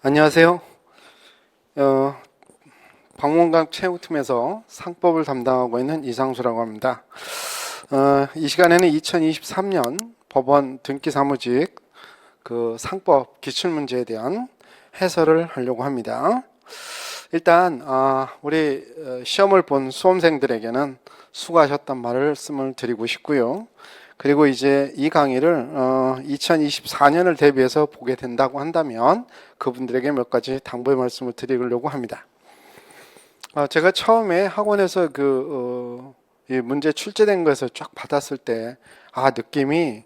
안녕하세요. 어, 박문강 체육팀에서 상법을 담당하고 있는 이상수라고 합니다. 이 시간에는 2023년 법원 등기사무직 그 상법 기출문제에 대한 해설을 하려고 합니다. 일단 우리 시험을 본 수험생들에게는 수고하셨단 말씀을 드리고 싶고요. 그리고 이제 이 강의를 2024년을 대비해서 보게 된다고 한다면 그분들에게 몇 가지 당부의 말씀을 드리려고 합니다. 제가 처음에 학원에서 이 문제 출제된 거에서 쫙 받았을 때 느낌이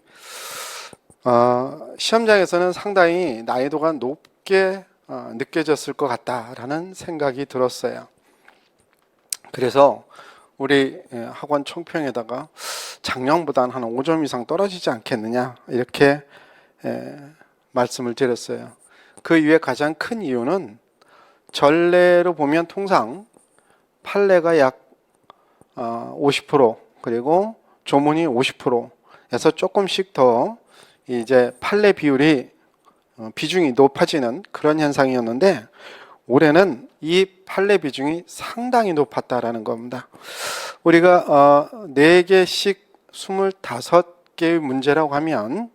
시험장에서는 상당히 난이도가 높게 느껴졌을 것 같다라는 생각이 들었어요. 그래서 우리 학원 총평에다가 작년보다는 한 5점 이상 떨어지지 않겠느냐 이렇게 말씀을 드렸어요. 그 이유의 가장 큰 이유는 전례로 보면 통상 판례가 약 50% 그리고 조문이 50%에서 조금씩 더 이제 판례 비율이 비중이 높아지는 그런 현상이었는데 올해는 이 판례 비중이 상당히 높았다라는 겁니다. 우리가 4개씩 25개의 문제라고 하면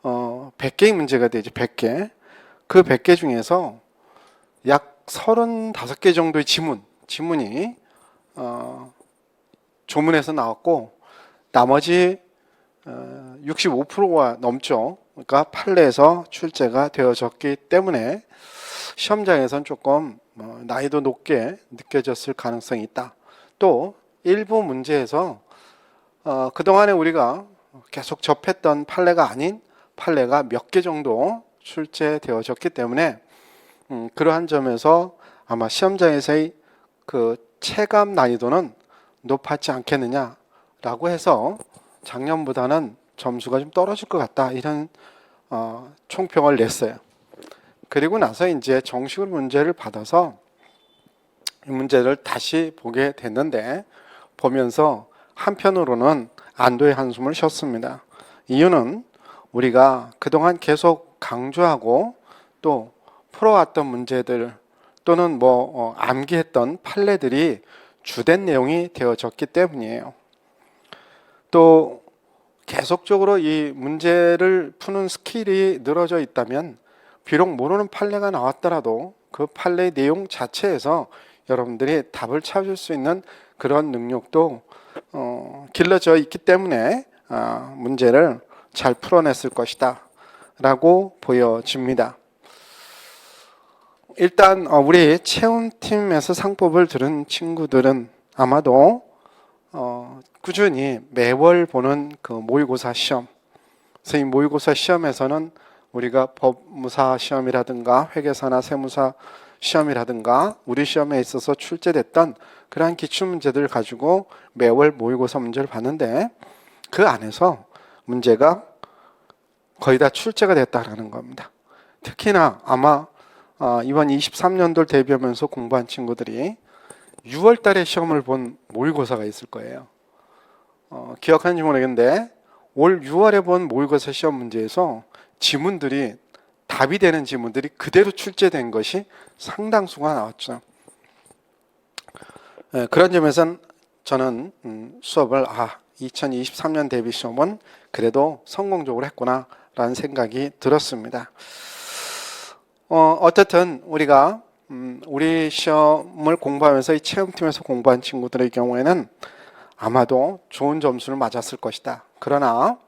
100개의 문제가 되죠. 100개. 그 100개 중에서 약 35개 정도의 지문이 조문에서 나왔고 나머지 65%가 넘죠. 그러니까 판례에서 출제가 되어졌기 때문에 시험장에서는 조금 난이도 높게 느껴졌을 가능성이 있다. 또 일부 문제에서 그동안에 우리가 계속 접했던 판례가 아닌 판례가 몇 개 정도 출제되어졌기 때문에 그러한 점에서 아마 시험장에서의 그 체감 난이도는 높았지 않겠느냐라고 해서 작년보다는 점수가 좀 떨어질 것 같다 이런 총평을 냈어요. 그리고 나서 이제 정식으로 문제를 받아서 이 문제를 다시 보게 됐는데 보면서 한편으로는 안도의 한숨을 쉬었습니다. 이유는 우리가 그동안 계속 강조하고 또 풀어왔던 문제들 또는 암기했던 판례들이 주된 내용이 되어졌기 때문이에요. 또 계속적으로 이 문제를 푸는 스킬이 늘어져 있다면 비록 모르는 판례가 나왔더라도 그 판례의 내용 자체에서 여러분들이 답을 찾을 수 있는 그런 능력도 길러져 있기 때문에 문제를 잘 풀어냈을 것이다 라고 보여집니다. 일단 우리 체험팀에서 상법을 들은 친구들은 아마도 꾸준히 매월 보는 그 모의고사 시험, 그래서 이 모의고사 시험에서는 우리가 법무사 시험이라든가 회계사나 세무사 시험이라든가 우리 시험에 있어서 출제됐던 그러한 기출문제들을 가지고 매월 모의고사 문제를 봤는데 그 안에서 문제가 거의 다 출제가 됐다라는 겁니다. 특히나 아마 이번 23년도를 대비하면서 공부한 친구들이 6월 달에 시험을 본 모의고사가 있을 거예요. 기억하는지 모르겠는데 올 6월에 본 모의고사 시험 문제에서 지문들이 답이 되는 지문들이 그대로 출제된 것이 상당수가 나왔죠. 그런 점에서는 저는 수업을 2023년 대비 시험은 그래도 성공적으로 했구나 라는 생각이 들었습니다. 어쨌든 우리가 우리 시험을 공부하면서 이 체험팀에서 공부한 친구들의 경우에는 아마도 좋은 점수를 맞았을 것이다. 그러나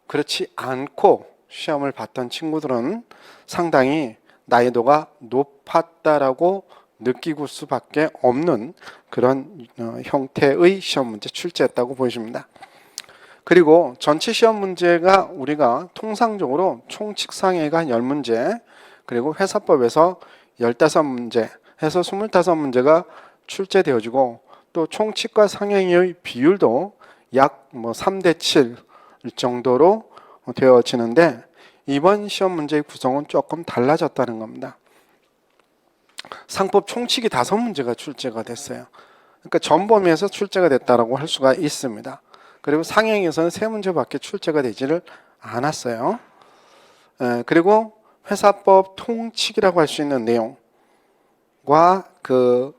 그렇지 않고 시험을 봤던 친구들은 상당히 난이도가 높았다라고 느끼고 수밖에 없는 그런 형태의 시험 문제 출제했다고 보여집니다. 그리고 전체 시험 문제가 우리가 통상적으로 총칙상해가 한 10문제 그리고 회사법에서 15문제 해서 25문제가 출제되어지고 또 총칙과 상행의 비율도 약 3대 7 정도로 되어지는데 이번 시험 문제의 구성은 조금 달라졌다는 겁니다. 상법 총칙이 5문제가 출제가 됐어요. 그러니까 전범위에서 출제가 됐다고 할 수가 있습니다. 그리고 상행에서는 3문제밖에 출제가 되지를 않았어요. 그리고 회사법 통칙이라고 할 수 있는 내용과 그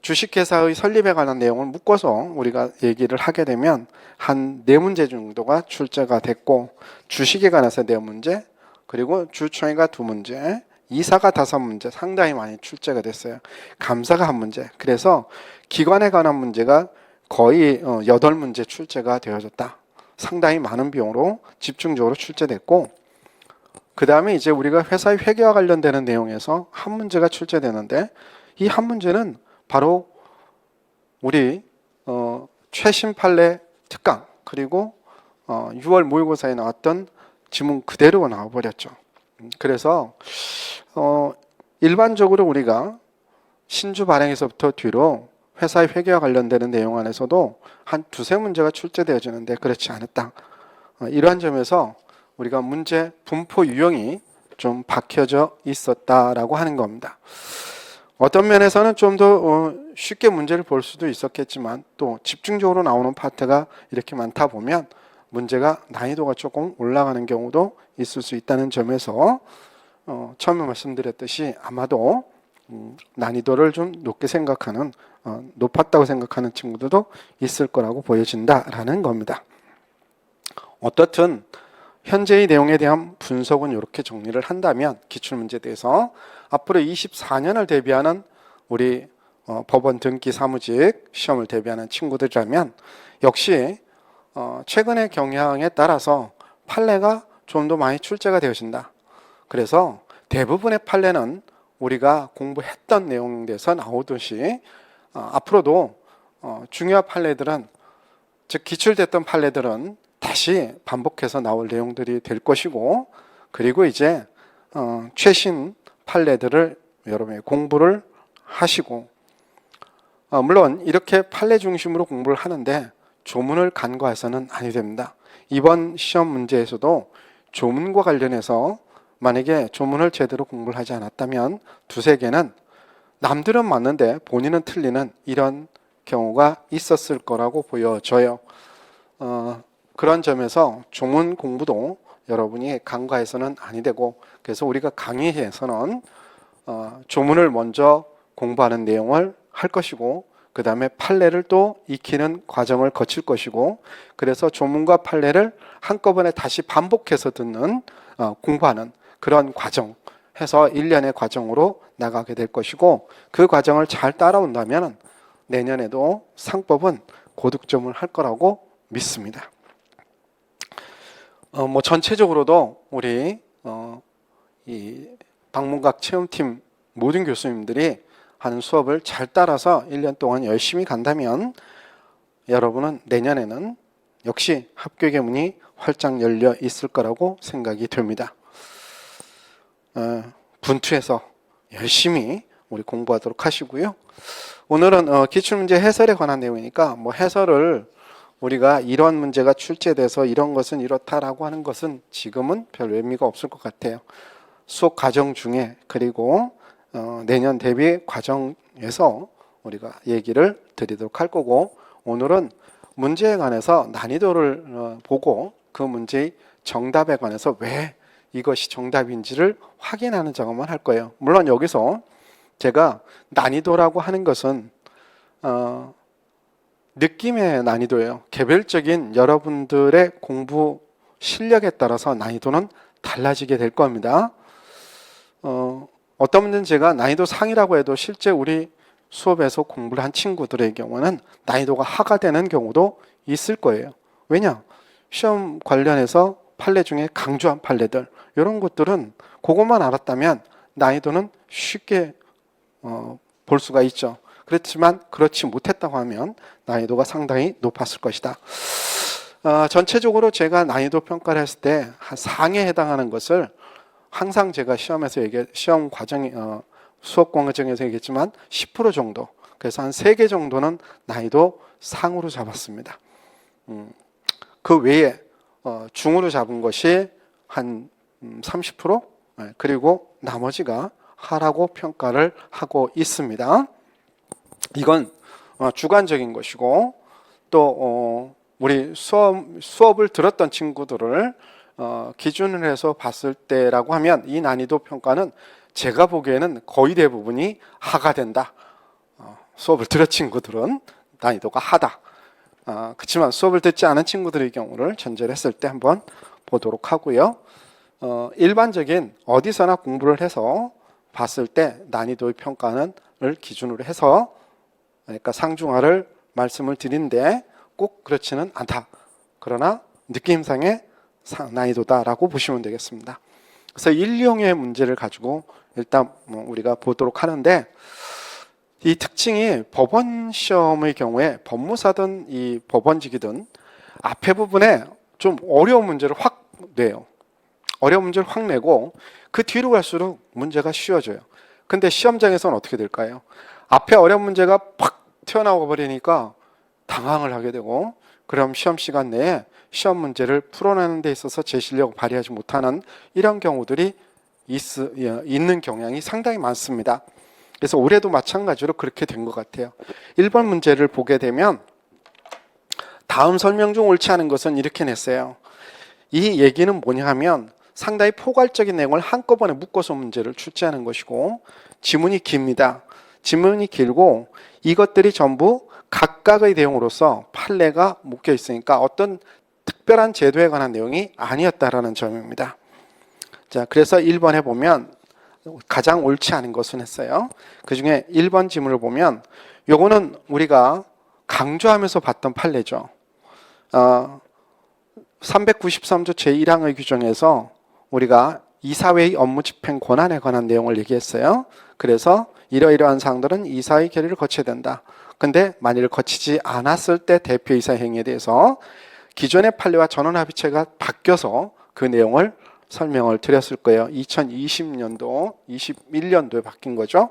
주식회사의 설립에 관한 내용을 묶어서 우리가 얘기를 하게 되면 한 4문제 정도가 출제가 됐고, 주식에 관해서 4문제, 그리고 주총회가 2문제, 이사가 5문제, 상당히 많이 출제가 됐어요. 감사가 1문제. 그래서 기관에 관한 문제가 거의 8문제 출제가 되어졌다. 상당히 많은 비용으로 집중적으로 출제됐고, 그 다음에 이제 우리가 회사의 회계와 관련되는 내용에서 한 문제가 출제되는데, 이 한 문제는 바로 우리 최신 판례 특강, 그리고 6월 모의고사에 나왔던 지문 그대로 나와버렸죠. 그래서 일반적으로 우리가 신주 발행에서부터 뒤로 회사의 회계와 관련되는 내용 안에서도 한 2-3문제가 출제되어지는데 그렇지 않았다. 이러한 점에서 우리가 문제 분포 유형이 좀 박혀져 있었다라고 하는 겁니다. 어떤 면에서는 좀 더 쉽게 문제를 볼 수도 있었겠지만, 또 집중적으로 나오는 파트가 이렇게 많다 보면 문제가 난이도가 조금 올라가는 경우도 있을 수 있다는 점에서 처음에 말씀드렸듯이 아마도 난이도를 좀 높게 생각하는, 높았다고 생각하는 친구들도 있을 거라고 보여진다라는 겁니다. 어떻든 현재의 내용에 대한 분석은 이렇게 정리를 한다면, 기출문제에 대해서 앞으로 24년을 대비하는 우리 법원 등기 사무직 시험을 대비하는 친구들이라면 역시 최근의 경향에 따라서 판례가 좀 더 많이 출제가 되어진다. 그래서 대부분의 판례는 우리가 공부했던 내용에서 나오듯이 앞으로도 중요한 판례들은, 즉 기출됐던 판례들은 다시 반복해서 나올 내용들이 될 것이고, 그리고 이제 최신 판례들을 여러분이 공부를 하시고, 물론 이렇게 판례 중심으로 공부를 하는데 조문을 간과해서는 아니 됩니다. 이번 시험 문제에서도 조문과 관련해서 만약에 조문을 제대로 공부를 하지 않았다면 2-3개는 남들은 맞는데 본인은 틀리는 이런 경우가 있었을 거라고 보여져요. 그런 점에서 조문 공부도 여러분이 간과해서는 아니 되고, 그래서 우리가 강의에서는 조문을 먼저 공부하는 내용을 할 것이고, 그 다음에 판례를 또 익히는 과정을 거칠 것이고, 그래서 조문과 판례를 한꺼번에 다시 반복해서 듣는, 공부하는 그런 과정 해서 1년의 과정으로 나가게 될 것이고, 그 과정을 잘 따라온다면 내년에도 상법은 고득점을 할 거라고 믿습니다. 전체적으로도 우리 이 방문각 체험팀 모든 교수님들이 하는 수업을 잘 따라서 1년 동안 열심히 간다면 여러분은 내년에는 역시 합격의 문이 활짝 열려 있을 거라고 생각이 됩니다. 분투해서 열심히 우리 공부하도록 하시고요. 오늘은 기출문제 해설에 관한 내용이니까 해설을 우리가 이런 문제가 출제돼서 이런 것은 이렇다라고 하는 것은 지금은 별 의미가 없을 것 같아요. 수업 과정 중에, 그리고 내년 대비 과정에서 우리가 얘기를 드리도록 할 거고, 오늘은 문제에 관해서 난이도를 보고 그 문제의 정답에 관해서 왜 이것이 정답인지를 확인하는 작업만 할 거예요. 물론 여기서 제가 난이도라고 하는 것은 느낌의 난이도예요. 개별적인 여러분들의 공부 실력에 따라서 난이도는 달라지게 될 겁니다. 어떤 문제는 제가 난이도 상이라고 해도 실제 우리 수업에서 공부를 한 친구들의 경우는 난이도가 하가 되는 경우도 있을 거예요. 왜냐? 시험 관련해서 판례 중에 강조한 판례들, 이런 것들은 그것만 알았다면 난이도는 쉽게 볼 수가 있죠. 그렇지만 그렇지 못했다고 하면 난이도가 상당히 높았을 것이다. 전체적으로 제가 난이도 평가를 했을 때 한 상에 해당하는 것을 항상 제가 시험에서 시험 과정, 수업 과정에서 얘기했지만 10% 정도, 그래서 한 3개 정도는 난이도 상으로 잡았습니다. 그 외에 중으로 잡은 것이 한 30%, 그리고 나머지가 하라고 평가를 하고 있습니다. 이건 주관적인 것이고, 또 우리 수업을 들었던 친구들을 기준을 해서 봤을 때라고 하면 이 난이도 평가는 제가 보기에는 거의 대부분이 하가 된다. 수업을 들은 친구들은 난이도가 하다. 그렇지만 수업을 듣지 않은 친구들의 경우를 전제를 했을 때 한번 보도록 하고요. 일반적인 어디서나 공부를 해서 봤을 때 난이도의 평가를 기준으로 해서 그러니까 상중하를 말씀을 드린데 꼭 그렇지는 않다. 그러나 느낌상의 난이도다라고 보시면 되겠습니다. 그래서 1용의 문제를 가지고 일단 우리가 보도록 하는데 이 특징이 법원 시험의 경우에 법무사든 이 법원직이든 앞에 부분에 좀 어려운 문제를 확 내요. 어려운 문제를 확 내고 그 뒤로 갈수록 문제가 쉬워져요. 근데 시험장에서는 어떻게 될까요? 앞에 어려운 문제가 팍 튀어나와 버리니까 당황을 하게 되고 그럼 시험 시간 내에 시험 문제를 풀어내는 데 있어서 제 실력을 발휘하지 못하는 이런 경우들이 있는 경향이 상당히 많습니다. 그래서 올해도 마찬가지로 그렇게 된 것 같아요. 1번 문제를 보게 되면 다음 설명 중 옳지 않은 것은 이렇게 냈어요. 이 얘기는 뭐냐 하면 상당히 포괄적인 내용을 한꺼번에 묶어서 문제를 출제하는 것이고 지문이 깁니다. 지문이 길고 이것들이 전부 각각의 내용으로서 판례가 묶여 있으니까 어떤 특별한 제도에 관한 내용이 아니었다라는 점입니다. 자, 그래서 1번에 보면 가장 옳지 않은 것은 했어요. 그 중에 1번 지문을 보면 요거는 우리가 강조하면서 봤던 판례죠. 393조 제1항의 규정에서 우리가 이사회의 업무 집행 권한에 관한 내용을 얘기했어요. 그래서 이러이러한 사항들은 이사의 결의를 거쳐야 된다. 근데 만일 거치지 않았을 때 대표이사 행위에 대해서 기존의 판례와 전원합의체가 바뀌어서 그 내용을 설명을 드렸을 거예요. 2020년도, 21년도에 바뀐 거죠.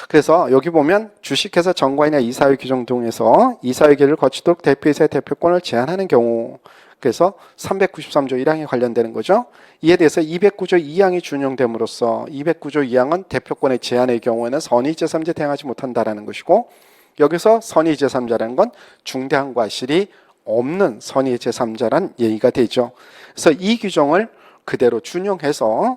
그래서 여기 보면 주식회사 정관이나 이사회 규정 등에서 이사회 결의를 거치도록 대표이사의 대표권을 제한하는 경우, 그래서 393조 1항에 관련되는 거죠. 이에 대해서 209조 2항이 준용됨으로써 209조 2항은 대표권의 제한의 경우에는 선의 제3자 대항하지 못한다라는 것이고, 여기서 선의 제3자라는 건 중대한 과실이 없는 선의 제3자란 얘기가 되죠. 그래서 이 규정을 그대로 준용해서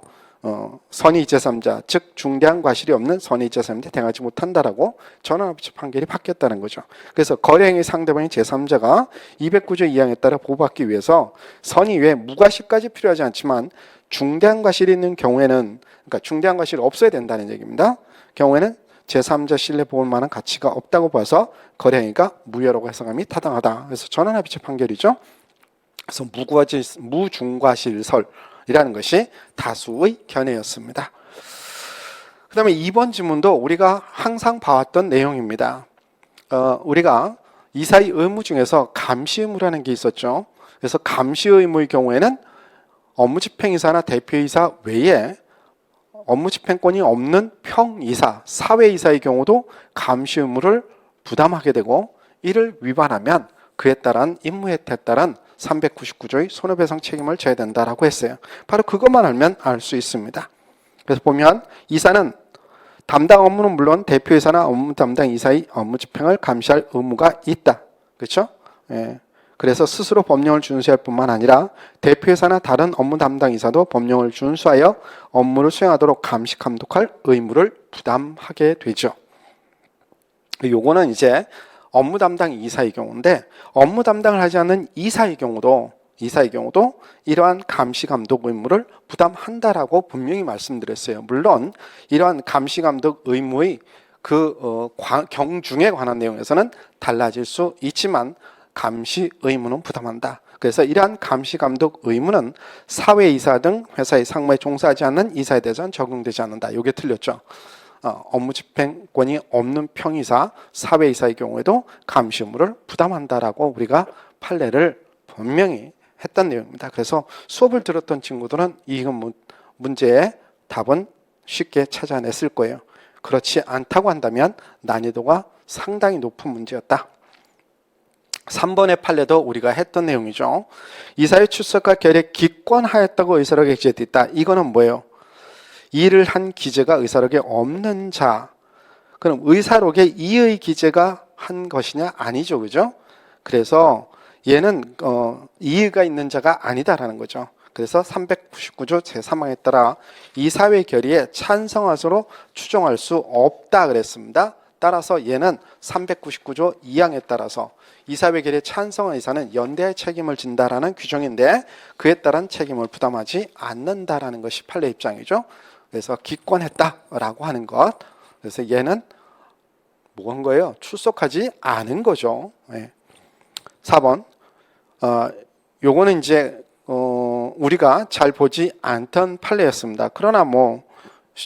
선의 제3자, 즉 중대한 과실이 없는 선의 제3자에 대항하지 못한다라고 전원합의체 판결이 바뀌었다는 거죠. 그래서 거래행위 상대방인 제3자가 209조 2항에 따라 보호받기 위해서 선의 외에 무과실까지 필요하지 않지만 중대한 과실이 있는 경우에는, 그러니까 중대한 과실이 없어야 된다는 얘기입니다. 경우에는 제3자 신뢰 보호할 만한 가치가 없다고 봐서 거래행위가 무효라고 해석함이 타당하다. 그래서 전원합의체 판결이죠. 그래서 무중과실설이라는 것이 다수의 견해였습니다. 그 다음에 2번 지문도 우리가 항상 봐왔던 내용입니다. 우리가 이사의 의무 중에서 감시 의무라는 게 있었죠. 그래서 감시 의무의 경우에는 업무집행이사나 대표이사 외에 업무집행권이 없는 평이사, 사회이사의 경우도 감시 의무를 부담하게 되고 이를 위반하면 그에 따른 임무혜택에 따른 399조의 손해배상 책임을 져야 된다라고 했어요. 바로 그것만 알면 알 수 있습니다. 그래서 보면 이사는 담당 업무는 물론 대표이사나 업무 담당 이사의 업무 집행을 감시할 의무가 있다. 그렇죠? 예. 그래서 스스로 법령을 준수할 뿐만 아니라 대표이사나 다른 업무 담당 이사도 법령을 준수하여 업무를 수행하도록 감시 감독할 의무를 부담하게 되죠. 요거는 이제 업무 담당 이사의 경우인데 업무 담당을 하지 않는 이사의 경우도 이러한 감시 감독 의무를 부담한다라고 분명히 말씀드렸어요. 물론 이러한 감시 감독 의무의 경중에 관한 내용에서는 달라질 수 있지만 감시 의무는 부담한다. 그래서 이러한 감시 감독 의무는 사회이사 등 회사의 상무에 종사하지 않는 이사에 대해서는 적용되지 않는다. 이게 틀렸죠. 업무 집행권이 없는 평이사, 사회이사의 경우에도 감시 의무를 부담한다라고 우리가 판례를 분명히 했던 내용입니다. 그래서 수업을 들었던 친구들은 이 문제의 답은 쉽게 찾아냈을 거예요. 그렇지 않다고 한다면 난이도가 상당히 높은 문제였다. 3번의 판례도 우리가 했던 내용이죠. 이사의 출석과 결에 기권하였다고 의사록에 기재되어 있다. 이거는 뭐예요? 일을 한 기재가 의사록에 없는 자. 그럼 의사록에 이의 기재가 한 것이냐? 아니죠. 그죠? 그래서 얘는 이의가 있는 자가 아니다라는 거죠. 그래서 399조 제3항에 따라 이사회 결의에 찬성할 수로 추정할 수 없다 그랬습니다. 따라서 얘는 399조 2항에 따라서 이사회 결의에 찬성한 이사는 연대의 책임을 진다라는 규정인데 그에 따른 책임을 부담하지 않는다라는 것이 판례 입장이죠. 그래서 기권했다라고 하는 것. 그래서 얘는 뭐 한 거예요? 출석하지 않은 거죠. 네. 4번. 요거는 이제 우리가 잘 보지 않던 판례였습니다. 그러나 뭐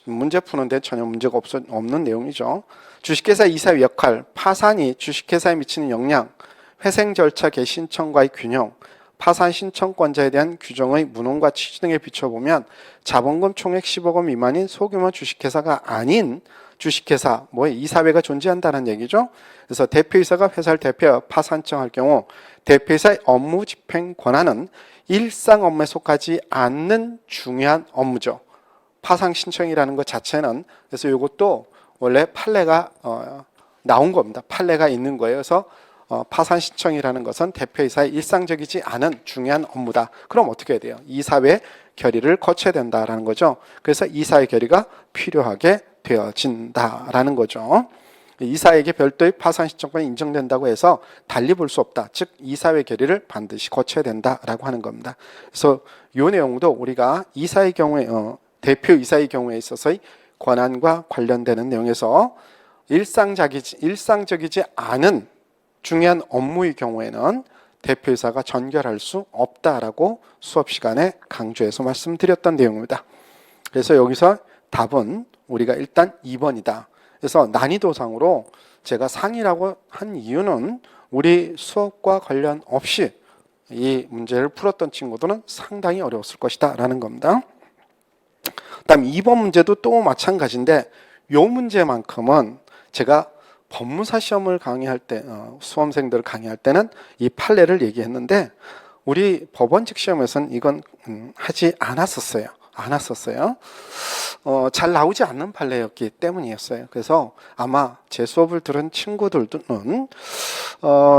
문제 푸는데 전혀 문제가 없는 내용이죠. 주식회사 이사의 역할, 파산이 주식회사에 미치는 영향, 회생 절차 개신청과의 균형, 파산 신청권자에 대한 규정의 무능과 취지 등에 비춰보면 자본금 총액 10억 원 미만인 소규모 주식회사가 아닌 주식회사, 이사회가 존재한다는 얘기죠. 그래서 대표이사가 회사를 대표하여 파산청할 경우 대표이사의 업무 집행 권한은 일상 업무에 속하지 않는 중요한 업무죠. 파산 신청이라는 것 자체는 그래서 이것도 원래 판례가 나온 겁니다. 판례가 있는 거예요. 그래서 파산 신청이라는 것은 대표이사의 일상적이지 않은 중요한 업무다. 그럼 어떻게 해야 돼요? 이사회 결의를 거쳐야 된다라는 거죠. 그래서 이사회 결의가 필요하게 되어진다라는 거죠. 이사에게 별도의 파산 신청권이 인정된다고 해서 달리 볼 수 없다. 즉 이사회 결의를 반드시 거쳐야 된다라고 하는 겁니다. 그래서 이 내용도 우리가 이사의 경우에 대표 이사의 경우에 있어서의 권한과 관련되는 내용에서 일상적이지 않은 중요한 업무의 경우에는 대표이사가 전결할 수 없다라고 수업 시간에 강조해서 말씀드렸던 내용입니다. 그래서 여기서 답은 우리가 일단 2번이다. 그래서 난이도상으로 제가 상이라고 한 이유는 우리 수업과 관련 없이 이 문제를 풀었던 친구들은 상당히 어려웠을 것이다 라는 겁니다. 다음 2번 문제도 또 마찬가지인데 이 문제만큼은 제가 법무사 시험을 강의할 때 수험생들을 강의할 때는 이 판례를 얘기했는데 우리 법원직 시험에서는 이건 하지 않았었어요. 잘 나오지 않는 판례였기 때문이었어요. 그래서 아마 제 수업을 들은 친구들은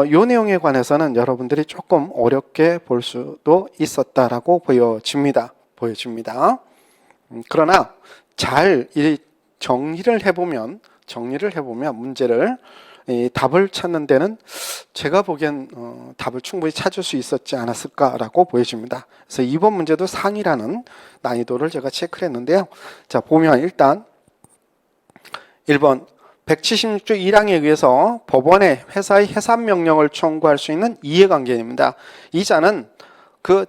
이 내용에 관해서는 여러분들이 조금 어렵게 볼 수도 있었다라고 보여집니다. 그러나 잘 정리를 해보면 문제를 답을 찾는 데는 제가 보기엔 답을 충분히 찾을 수 있었지 않았을까라고 보여집니다. 그래서 이번 문제도 상이라는 난이도를 제가 체크를 했는데요. 자, 보면 일단 1번 176조 1항에 의해서 법원에 회사의 해산 명령을 청구할 수 있는 이해관계입니다. 이 자는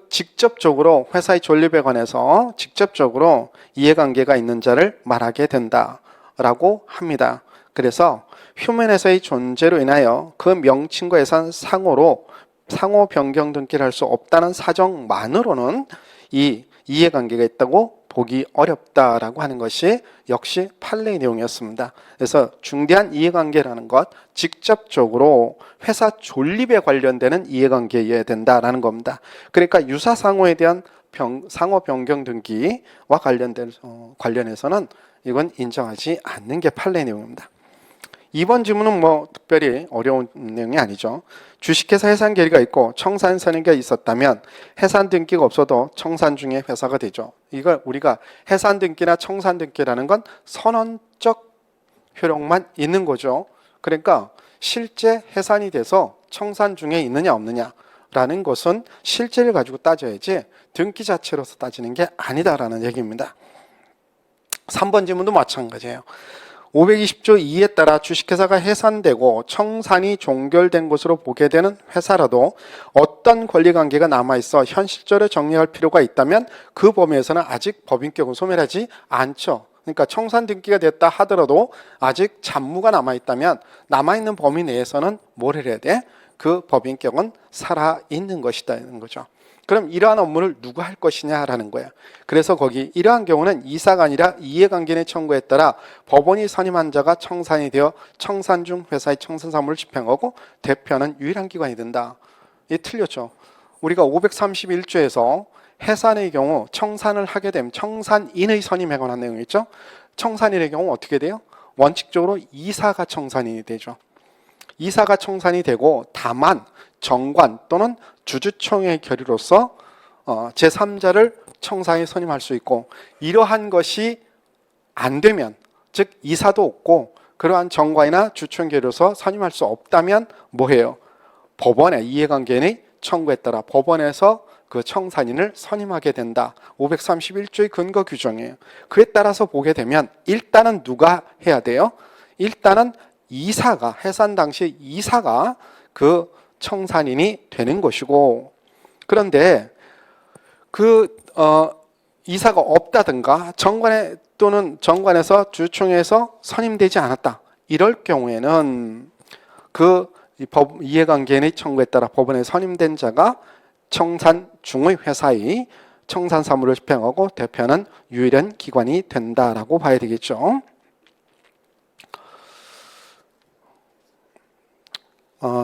직접적으로 회사의 존립에 관해서 직접적으로 이해관계가 있는 자를 말하게 된다라고 합니다. 그래서 휴면에서의 존재로 인하여 그 명칭과 예산 상호 변경 등기를 할 수 없다는 사정만으로는 이 이해관계가 있다고 보기 어렵다라고 하는 것이 역시 판례의 내용이었습니다. 그래서 중대한 이해관계라는 것, 직접적으로 회사 존립에 관련되는 이해관계여야 된다라는 겁니다. 그러니까 유사상호에 대한 상호 변경 등기와 관련해서는 이건 인정하지 않는 게 판례의 내용입니다. 2번 질문은 특별히 어려운 내용이 아니죠. 주식회사 해산 결의가 있고 청산 선의가 있었다면 해산 등기가 없어도 청산 중에 회사가 되죠. 이걸 우리가 해산 등기나 청산 등기라는 건 선언적 효력만 있는 거죠. 그러니까 실제 해산이 돼서 청산 중에 있느냐 없느냐라는 것은 실제를 가지고 따져야지 등기 자체로서 따지는 게 아니다라는 얘기입니다. 3번 질문도 마찬가지예요. 520조 2에 따라 주식회사가 해산되고 청산이 종결된 것으로 보게 되는 회사라도 어떤 권리관계가 남아있어 현실적으로 정리할 필요가 있다면 그 범위에서는 아직 법인격은 소멸하지 않죠. 그러니까 청산 등기가 됐다 하더라도 아직 잡무가 남아있다면 남아있는 범위 내에서는 뭘 해야 돼? 그 법인격은 살아있는 것이다는 거죠. 그럼 이러한 업무를 누가 할 것이냐라는 거야. 그래서 거기 이러한 경우는 이사가 아니라 이해관계인의 청구에 따라 법원이 선임한 자가 청산이 되어 청산 중 회사의 청산 사무를 집행하고 대표하는 유일한 기관이 된다. 이 틀렸죠. 우리가 531조에서 해산의 경우 청산을 하게 되면 청산인의 선임에 관한 내용이 있죠. 청산인의 경우 어떻게 돼요? 원칙적으로 이사가 청산인이 되죠. 이사가 청산이 되고 다만 정관 또는 주주총회의 결의로서 제3자를 청산에 선임할 수 있고, 이러한 것이 안 되면, 즉 이사도 없고 그러한 정관이나 주총계로서 선임할 수 없다면 뭐해요? 법원에 이해관계인의 청구에 따라 법원에서 그 청산인을 선임하게 된다. 531조의 근거 규정이에요. 그에 따라서 보게 되면 일단은 누가 해야 돼요? 일단은 이사가, 해산 당시 이사가 그 청산인이 되는 것이고, 그런데 그 이사가 없다든가 정관에 또는 정관에서 주총에서 선임되지 않았다. 이럴 경우에는 그 이해관계인의 청구에 따라 법원에 선임된 자가 청산 중의 회사의 청산 사무를 집행하고 대표하는 유일한 기관이 된다라고 봐야 되겠죠.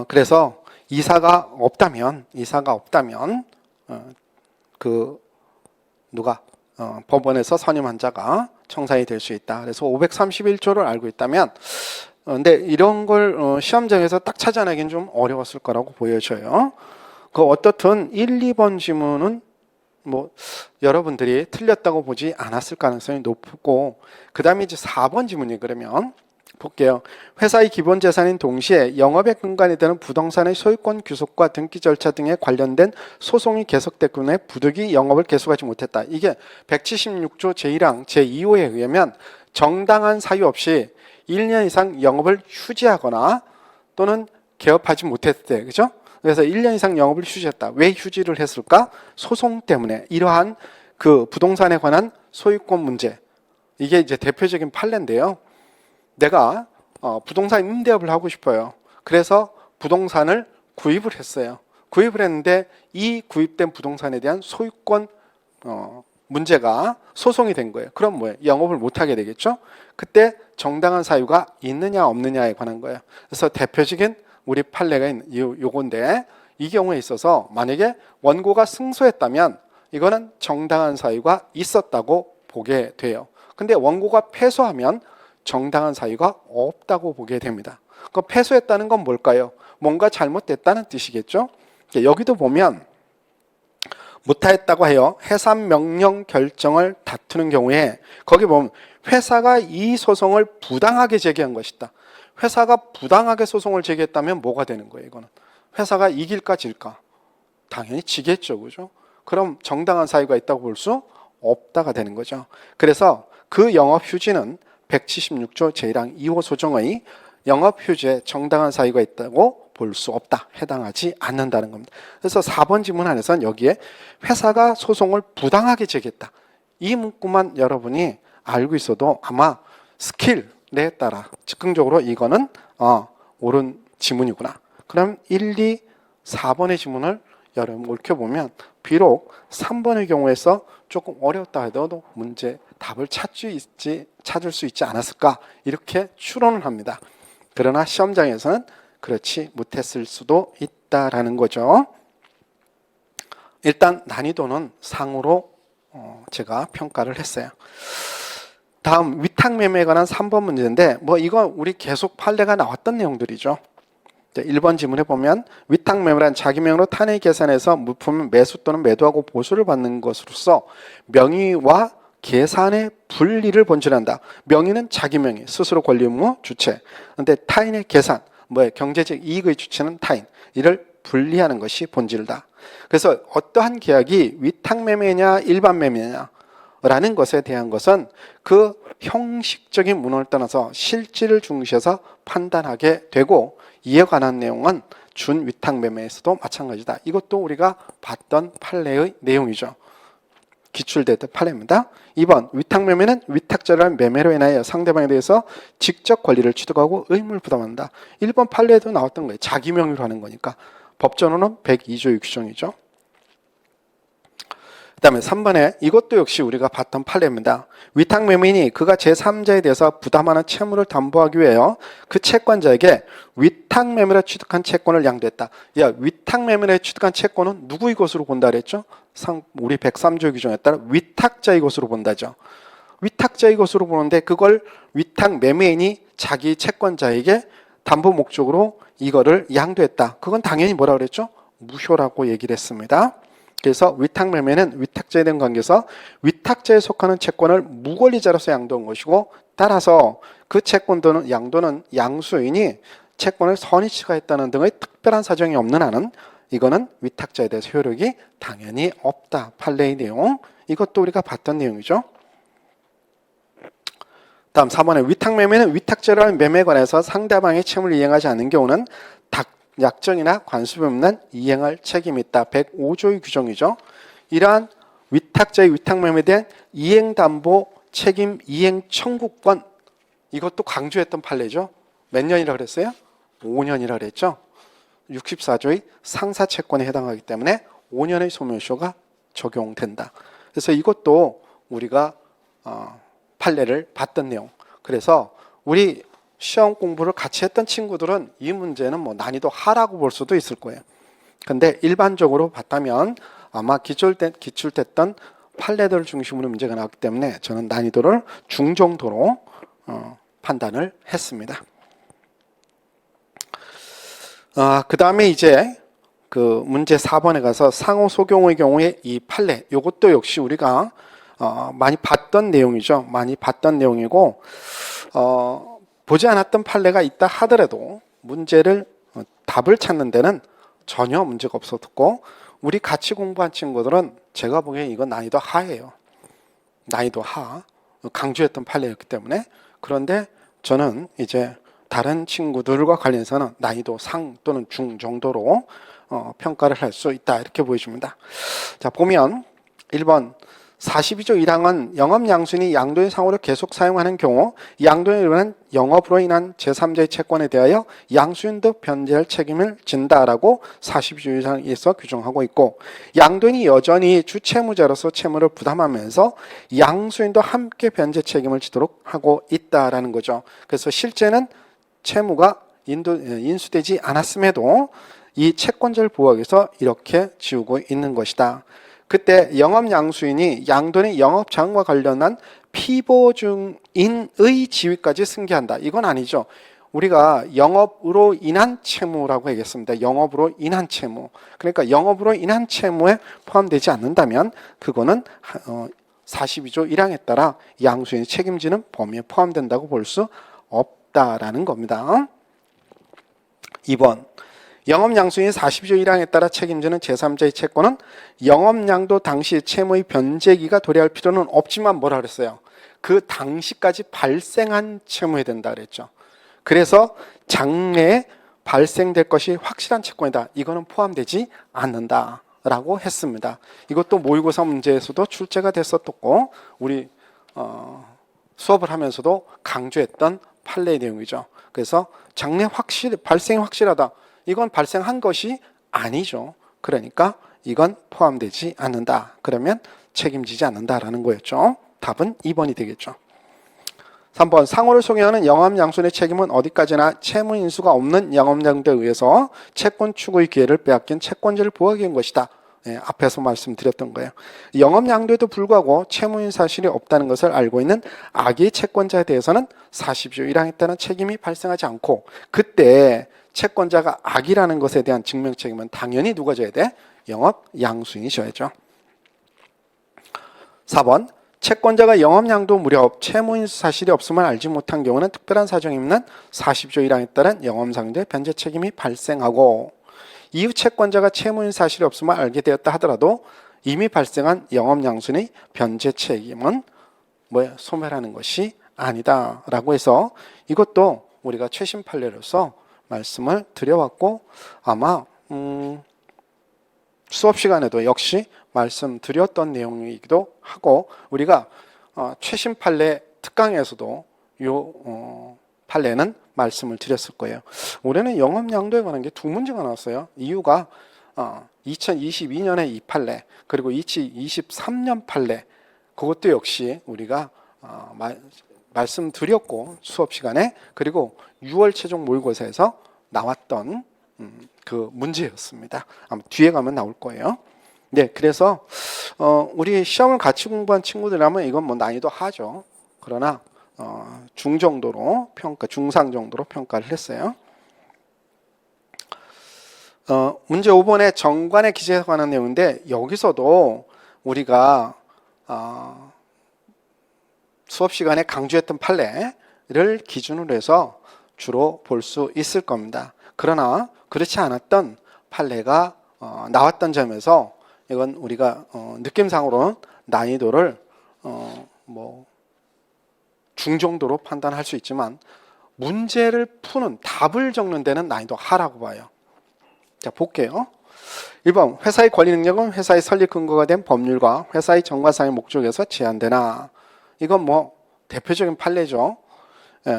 그래서 이사가 없다면 그 누가 법원에서 선임한 자가 청산이 될 수 있다. 그래서 531조를 알고 있다면, 근데 이런 걸 시험장에서 딱 찾아내긴 좀 어려웠을 거라고 보여져요. 그 어떻든 1, 2번 지문은 뭐 여러분들이 틀렸다고 보지 않았을 가능성이 높고, 그 다음에 이제 4번 지문이 그러면 볼게요. 회사의 기본 재산인 동시에 영업의 근간이 되는 부동산의 소유권 귀속과 등기 절차 등에 관련된 소송이 계속됐기에 부득이 영업을 계속하지 못했다. 이게 176조 제1항 제2호에 의하면 정당한 사유 없이 1년 이상 영업을 휴지하거나 또는 개업하지 못했대. 그죠? 그래서 1년 이상 영업을 휴지했다. 왜 휴지를 했을까? 소송 때문에. 이러한 그 부동산에 관한 소유권 문제. 이게 이제 대표적인 판례인데요. 내가 부동산 임대업을 하고 싶어요. 그래서 부동산을 구입을 했어요. 구입을 했는데 이 구입된 부동산에 대한 소유권 문제가 소송이 된 거예요. 그럼 뭐예요? 영업을 못하게 되겠죠? 그때 정당한 사유가 있느냐 없느냐에 관한 거예요. 그래서 대표적인 우리 판례가 요건데, 이 경우에 있어서 만약에 원고가 승소했다면 이거는 정당한 사유가 있었다고 보게 돼요. 근데 원고가 패소하면 정당한 사유가 없다고 보게 됩니다. 그 패소했다는 건 뭘까요? 뭔가 잘못됐다는 뜻이겠죠? 여기도 보면 무타했다고 해요. 해산 명령 결정을 다투는 경우에 거기 보면 회사가 이 소송을 부당하게 제기한 것이다. 회사가 부당하게 소송을 제기했다면 뭐가 되는 거예요? 이거는 회사가 이길까 질까? 당연히 지겠죠, 그죠? 그럼 정당한 사유가 있다고 볼 수 없다가 되는 거죠. 그래서 그 영업 휴지는 176조 제1항 2호 소정의 영업휴지에 정당한 사유가 있다고 볼 수 없다. 해당하지 않는다는 겁니다. 그래서 4번 지문 안에서는 여기에 회사가 소송을 부당하게 제기했다. 이 문구만 여러분이 알고 있어도 아마 스킬에 따라 즉흥적으로 이거는 옳은 지문이구나. 그럼 1, 2, 4번의 지문을 여러분 옳혀보면 비록 3번의 경우에서 조금 어려웠다 해도 문제 답을 찾을 수 있지 않았을까, 이렇게 추론을 합니다. 그러나 시험장에서는 그렇지 못했을 수도 있다라는 거죠. 일단 난이도는 상으로 제가 평가를 했어요. 다음 위탁매매에 관한 3번 문제인데, 뭐 이거 우리 계속 판례가 나왔던 내용들이죠. 1번 지문에 보면 위탁매매란 자기명으로 탄핵 계산해서 물품을 매수 또는 매도하고 보수를 받는 것으로서 명의와 계산의 분리를 본질한다. 명의는 자기 명의, 스스로 권리 의무 주체. 그런데 타인의 계산, 경제적 이익의 주체는 타인. 이를 분리하는 것이 본질이다. 그래서 어떠한 계약이 위탁매매냐 일반 매매냐 라는 것에 대한 것은 그 형식적인 문헌을 떠나서 실질을 중시해서 판단하게 되고, 이에 관한 내용은 준위탁매매에서도 마찬가지다. 이것도 우리가 봤던 판례의 내용이죠. 기출됐던 판례입니다. 2번 위탁매매는 위탁자를 한 매매로 인하여 상대방에 대해서 직접 권리를 취득하고 의무를 부담한다. 1번 판례에도 나왔던 거예요. 자기 명의로 하는 거니까. 법전호는 102조의 규정이죠. 그 다음에 3번에 이것도 역시 우리가 봤던 판례입니다. 위탁매매인이 그가 제3자에 대해서 부담하는 채무를 담보하기 위하여 그 채권자에게 위탁매매로 취득한 채권을 양도했다. 위탁매매로 취득한 채권은 누구의 것으로 본다 그랬죠? 우리 103조 규정에 따라 위탁자의 것으로 본다죠. 위탁자의 것으로 보는데 그걸 위탁매매인이 자기 채권자에게 담보 목적으로 이거를 양도했다. 그건 당연히 뭐라 그랬죠? 무효라고 얘기를 했습니다. 그래서 위탁매매는 위탁자에 대한 관계에서 위탁자에 속하는 채권을 무권리자로서 양도한 것이고, 따라서 그 채권 또는 양도는 양수인이 채권을 선의치가했다는 등의 특별한 사정이 없는 한은 이거는 위탁자에 대해서 효력이 당연히 없다. 판례의 내용, 이것도 우리가 봤던 내용이죠. 다음 4번에 위탁매매는 위탁자로 한 매매에 관해서 상대방의 채무를 이행하지 않는 경우는 약정이나 관습이 없는 이행할 책임이 있다. 105조의 규정이죠. 이러한 위탁자의 위탁매매에 대한 이행담보 책임 이행 청구권, 이것도 강조했던 판례죠. 몇 년이라 그랬어요? 5년이라 그랬죠. 64조의 상사채권에 해당하기 때문에 5년의 소멸시효가 적용된다. 그래서 이것도 우리가 판례를 봤던 내용. 그래서 우리 시험 공부를 같이 했던 친구들은 이 문제는 뭐 난이도 하라고 볼 수도 있을 거예요. 근데 일반적으로 봤다면 아마 기출됐던 판례들 중심으로 문제가 나왔기 때문에 저는 난이도를 중정도로 판단을 했습니다. 그 다음에 이제 그 문제 4번에 가서 상호소경의 경우에 이 판례, 이것도 역시 우리가 많이 봤던 내용이죠. 많이 봤던 내용이고, 보지 않았던 판례가 있다 하더라도 문제를 답을 찾는 데는 전혀 문제가 없었고, 우리 같이 공부한 친구들은 제가 보기에 이건 난이도 하예요. 난이도 하. 강조했던 판례였기 때문에. 그런데 저는 이제 다른 친구들과 관련해서는 난이도 상 또는 중 정도로 평가를 할 수 있다, 이렇게 보여줍니다. 자, 보면 1번 42조 1항은 영업양수인이 양도인 상호를 계속 사용하는 경우 양도인에 의한 영업으로 인한 제3자의 채권에 대하여 양수인도 변제할 책임을 진다라고 42조 1항에서 규정하고 있고, 양도인이 여전히 주채무자로서 채무를 부담하면서 양수인도 함께 변제 책임을 지도록 하고 있다라는 거죠. 그래서 실제는 채무가 인수되지 않았음에도 이 채권자를 보호하기 위해서 이렇게 지우고 있는 것이다. 그때 영업양수인이 양도인의 영업자금과 관련한 피보증인의 지위까지 승계한다. 이건 아니죠. 우리가 영업으로 인한 채무라고 하겠습니다. 영업으로 인한 채무. 그러니까 영업으로 인한 채무에 포함되지 않는다면 그거는 42조 1항에 따라 양수인이 책임지는 범위에 포함된다고 볼 수 없다라는 겁니다. 2번 영업양수인이 42조 1항에 따라 책임지는 제3자의 채권은 영업양도 당시 채무의 변제기가 도래할 필요는 없지만 뭐라 그랬어요? 그 당시까지 발생한 채무해야 된다 그랬죠. 그래서 장래에 발생될 것이 확실한 채권이다. 이거는 포함되지 않는다라고 했습니다. 이것도 모의고사 문제에서도 출제가 됐었고, 우리 수업을 하면서도 강조했던 판례의 내용이죠. 그래서 장래 발생이 확실하다. 이건 발생한 것이 아니죠. 그러니까 이건 포함되지 않는다. 그러면 책임지지 않는다라는 거였죠. 답은 2번이 되겠죠. 3번 상호를 소개하는 영업양수인의 책임은 어디까지나 채무 인수가 없는 영업양도에 의해서 채권 추구의 기회를 빼앗긴 채권자를 보호하기 위한 것이다. 앞에서 말씀드렸던 거예요. 영업양도에도 불구하고 채무인 사실이 없다는 것을 알고 있는 악의 채권자에 대해서는 40조 1항에 따른 책임이 발생하지 않고, 그때 채권자가 악이라는 것에 대한 증명 책임은 당연히 누가 져야 돼? 영업양수인이 져야죠. 4번 채권자가 영업양도 무렵 채무인수 사실이 없음을 알지 못한 경우는 특별한 사정이 있는 40조 1항에 따른 영업상도의 변제 책임이 발생하고, 이후 채권자가 채무인 사실이 없음을 알게 되었다 하더라도 이미 발생한 영업양수인의 변제 책임은 소멸하는 것이 아니다라고 해서 이것도 우리가 최신 판례로서 말씀을 드려왔고, 아마 수업 시간에도 역시 말씀드렸던 내용이기도 하고, 우리가 최신 판례 특강에서도 이 판례는 말씀을 드렸을 거예요. 올해는 영업양도에 관한 게 2문제가 나왔어요. 이유가 2022년에 이 판례, 그리고 2023년 판례, 그것도 역시 우리가 말씀드렸고 수업 시간에, 그리고 6월 최종 모의고사에서 나왔던 그 문제였습니다. 아마 뒤에 가면 나올 거예요. 네, 그래서 우리 시험을 같이 공부한 친구들이라면 이건 뭐 난이도 하죠. 그러나 중정도로 평가, 중상 정도로 평가를 했어요. 문제 5번에 정관의 기재에 관한 내용인데 여기서도 우리가 수업 시간에 강조했던 판례를 기준으로 해서 주로 볼 수 있을 겁니다. 그러나 그렇지 않았던 판례가 나왔던 점에서 이건 우리가 느낌상으로는 난이도를 중정도로 판단할 수 있지만 문제를 푸는 답을 적는 데는 난이도 하라고 봐요. 자, 볼게요. 1번, 회사의 권리 능력은 회사의 설립 근거가 된 법률과 회사의 정관상의 목적에서 제한되나. 이건 대표적인 판례죠.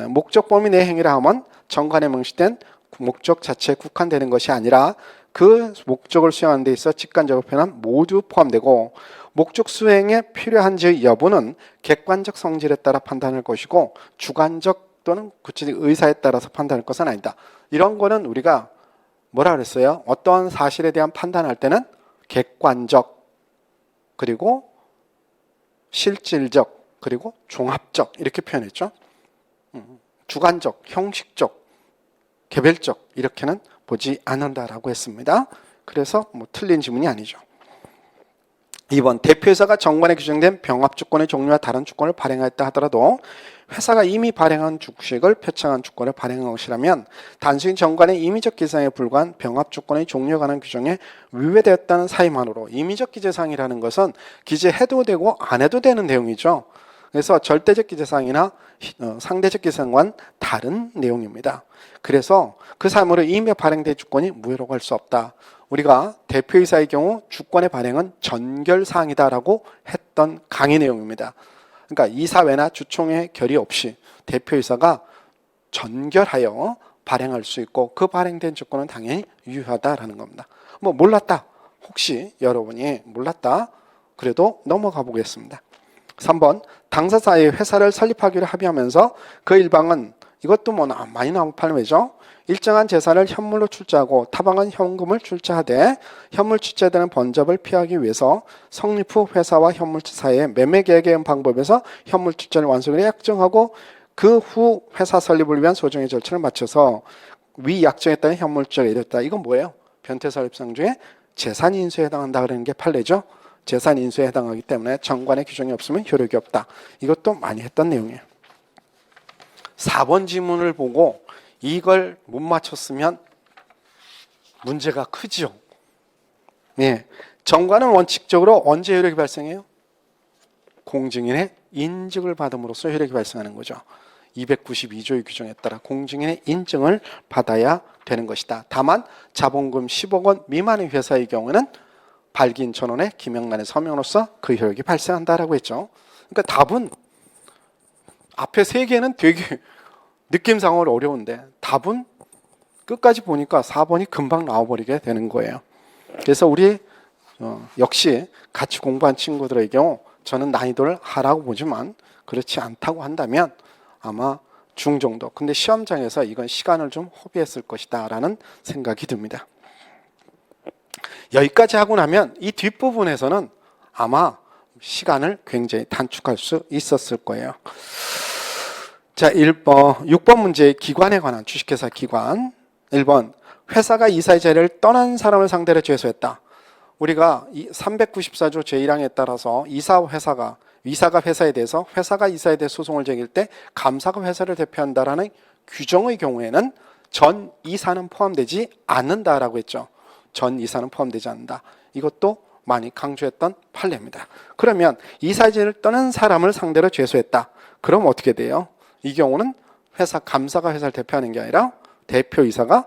목적 범위 내 행위라 하면 정관에 명시된 목적 자체에 국한되는 것이 아니라 그 목적을 수행하는 데 있어 직관적으로 표현한 모두 포함되고 목적 수행에 필요한지 여부는 객관적 성질에 따라 판단할 것이고 주관적 또는 구체적 의사에 따라서 판단할 것은 아니다. 이런 거는 우리가 뭐라 그랬어요? 어떠한 사실에 대한 판단할 때는 객관적, 그리고 실질적, 그리고 종합적 이렇게 표현했죠. 주관적, 형식적, 개별적 이렇게는 보지 않는다라고 했습니다. 그래서 틀린 지문이 아니죠. 2번, 대표이사가 정관에 규정된 병합주권의 종류와 다른 주권을 발행하였다 하더라도 회사가 이미 발행한 주식을 표창한 주권을 발행한 것이라면 단순히 정관의 임의적 기재상에 불과한 병합주권의 종류에 관한 규정에 위배되었다는 사유만으로, 임의적 기재상이라는 것은 기재해도 되고 안 해도 되는 내용이죠. 그래서 절대적 기재상이나 상대적 기재상과는 다른 내용입니다. 그래서 그 사유로 이미 발행된 주권이 무효라고 할 수 없다. 우리가 대표이사의 경우 주권의 발행은 전결사항이다라고 했던 강의 내용입니다. 그러니까 이사회나 주총회 결의 없이 대표이사가 전결하여 발행할 수 있고 그 발행된 주권은 당연히 유효하다라는 겁니다. 몰랐다. 혹시 여러분이 몰랐다. 그래도 넘어가 보겠습니다. 3번, 당사자의 회사를 설립하기로 합의하면서 그 일방은 이것도 많이 나온 판례죠. 일정한 재산을 현물로 출자하고 타방은 현금을 출자하되 현물 출자되는 번잡을 피하기 위해서 성립 후 회사와 현물주 사이의 매매 계약의 방법에서 현물 출자를 완성을 약정하고 그 후 회사 설립을 위한 소정의 절차를 마쳐서 위 약정에 따른 현물 출자가 이뤘다. 이건 뭐예요? 변태 설립상 중에 재산 인수에 해당한다 그러는 게 판례죠. 재산 인수에 해당하기 때문에 정관의 규정이 없으면 효력이 없다. 이것도 많이 했던 내용이에요. 4번 지문을 보고 이걸 못 맞췄으면 문제가 크죠. 예. 정관은 원칙적으로 언제 효력이 발생해요? 공증인의 인증을 받음으로써 효력이 발생하는 거죠. 292조의 규정에 따라 공증인의 인증을 받아야 되는 것이다. 다만 자본금 10억 원 미만의 회사의 경우는 발기인 전원의 김영란의 서명으로서 그 효력이 발생한다라고 했죠. 그러니까 답은 앞에 세 개는 되게 느낌상으로 어려운데 답은 끝까지 보니까 4번이 금방 나와버리게 되는 거예요. 그래서 우리 역시 같이 공부한 친구들의 경우 저는 난이도를 하라고 보지만 그렇지 않다고 한다면 아마 중정도. 근데 시험장에서 이건 시간을 좀 허비했을 것이다 라는 생각이 듭니다. 여기까지 하고 나면 이 뒷부분에서는 아마 시간을 굉장히 단축할 수 있었을 거예요. 자, 6번 문제 기관에 관한 주식회사 기관. 1번, 회사가 이사의 자리를 떠난 사람을 상대로 제소했다. 우리가 394조 제1항에 따라서 이사가 회사에 대해서 회사가 이사에 대해 소송을 제기할 때 감사가 회사를 대표한다라는 규정의 경우에는 전 이사는 포함되지 않는다라고 했죠. 전 이사는 포함되지 않는다. 이것도 많이 강조했던 판례입니다. 그러면 이사의 자리를 떠난 사람을 상대로 제소했다. 그럼 어떻게 돼요? 이 경우는 감사가 회사를 대표하는 게 아니라 대표이사가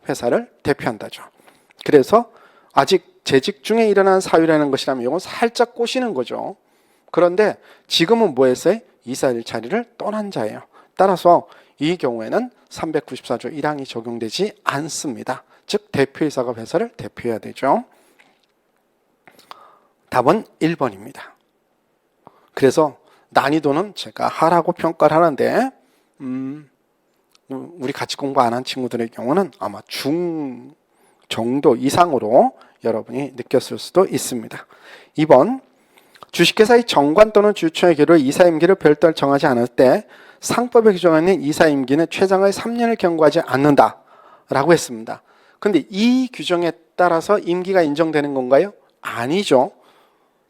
회사를 대표한다죠. 그래서 아직 재직 중에 일어난 사유라는 것이라면 이건 살짝 꼬시는 거죠. 그런데 지금은 뭐 했어요? 이사의 자리를 떠난 자예요. 따라서 이 경우에는 394조 1항이 적용되지 않습니다. 즉 대표이사가 회사를 대표해야 되죠. 답은 1번입니다. 그래서 난이도는 제가 하라고 평가를 하는데 우리 같이 공부 안 한 친구들의 경우는 아마 중 정도 이상으로 여러분이 느꼈을 수도 있습니다. 2번, 주식회사의 정관 또는 주주총회 기로 이사임기를 별도로 정하지 않을 때 상법에 규정하는 이사임기는 최장의 3년을 경과하지 않는다라고 했습니다. 근데 이 규정에 따라서 임기가 인정되는 건가요? 아니죠.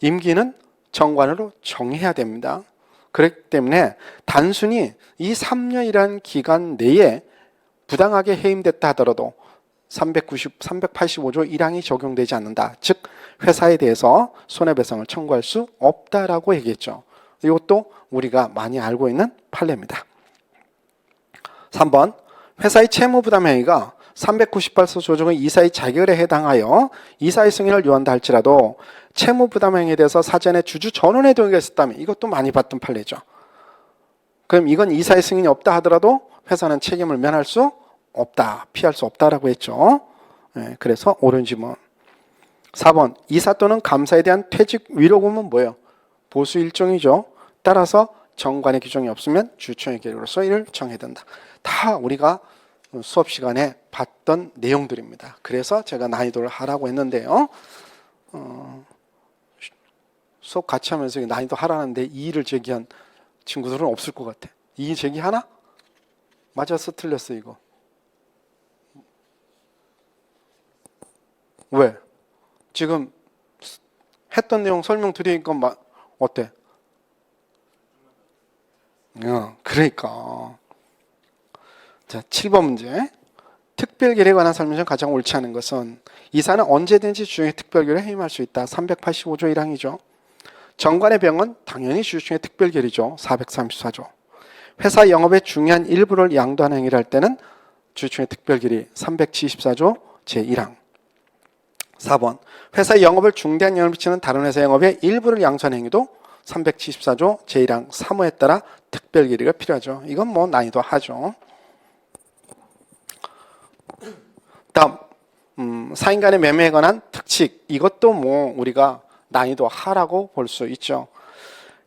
임기는 정관으로 정해야 됩니다. 그렇기 때문에 단순히 이 3년이라는 기간 내에 부당하게 해임됐다 하더라도 385조 1항이 적용되지 않는다. 즉 회사에 대해서 손해배상을 청구할 수 없다라고 얘기했죠. 이것도 우리가 많이 알고 있는 판례입니다. 3번 회사의 채무부담행위가 398조 조정의 이사의 자결에 해당하여 이사의 승인을 요한다 할지라도 채무부담행위에 대해서 사전에 주주 전원의 동의가 있었다면, 이것도 많이 봤던 판례죠. 그럼 이건 이사의 승인이 없다 하더라도 회사는 책임을 면할 수 없다, 피할 수 없다라고 했죠. 그래서 옳은 지문. 4번 이사 또는 감사에 대한 퇴직 위로금은 뭐예요? 보수 일종이죠. 따라서 정관의 규정이 없으면 주총의 계획으로서 이를 정해야 된다. 다 우리가 수업 시간에 봤던 내용들입니다. 그래서 제가 난이도를 하라고 했는데요. 수업 같이 하면서 난이도 하라는데 이의를 제기한 친구들은 없을 것 같아. 이의 제기하나? 맞았어, 틀렸어 이거? 왜? 지금 했던 내용 설명드리니까 어때? 그러니까. 자, 7번 문제. 특별결의에 관한 설명 중 가장 옳지 않은 것은 이사는 언제든지 주중에 특별결의에 해임할 수 있다. 385조 1항이죠. 정관의 병은 당연히 주중에 특별결의죠. 434조. 회사 영업의 중요한 일부를 양도하는 행위를 할 때는 주중에 특별결의 374조 제1항. 4번 회사의 영업을 중대한 영향을 미치는 다른 회사 영업의 일부를 양도하는 행위도 374조 제1항 3호에 따라 특별결의가 필요하죠. 이건 뭐 난이도 하죠. 다음 사인 간의 매매에 관한 특칙, 이것도 뭐 우리가 난이도 하라고 볼 수 있죠.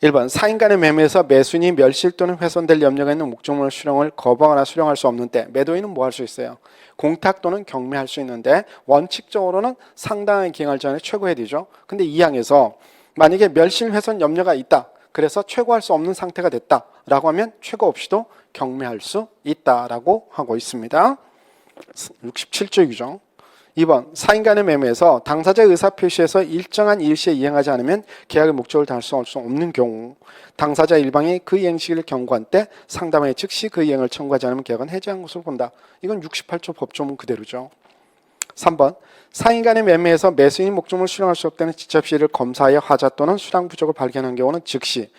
1번 사인 간의 매매에서 매수인이 멸실 또는 훼손될 염려가 있는 목적물 수령을 거부하거나 수령할 수 없는 때 매도인은 뭐 할 수 있어요? 공탁 또는 경매할 수 있는데 원칙적으로는 상당한 기행할 전에 최고해야 되죠. 근데 이 항에서 만약에 멸실 훼손 염려가 있다, 그래서 최고할 수 없는 상태가 됐다라고 하면 최고 없이도 경매할 수 있다라고 하고 있습니다. 67조 규정. 2번 사인 간의 매매에서 당사자의 의사표시에서 일정한 일시에 이행하지 않으면 계약의 목적을 달성할 수 없는 경우 당사자 일방이 그 이행 시기를 경고한 때 상담에 즉시 그 이행을 청구하지 않으면 계약은 해지한 것으로 본다. 이건 68조 법조문 그대로죠. 3번 사인 간의 매매에서 매수인이 목적물을 수령할 수 없다는 지적 시를 검사하여 하자 또는 수량 부족을 발견한 경우는 즉시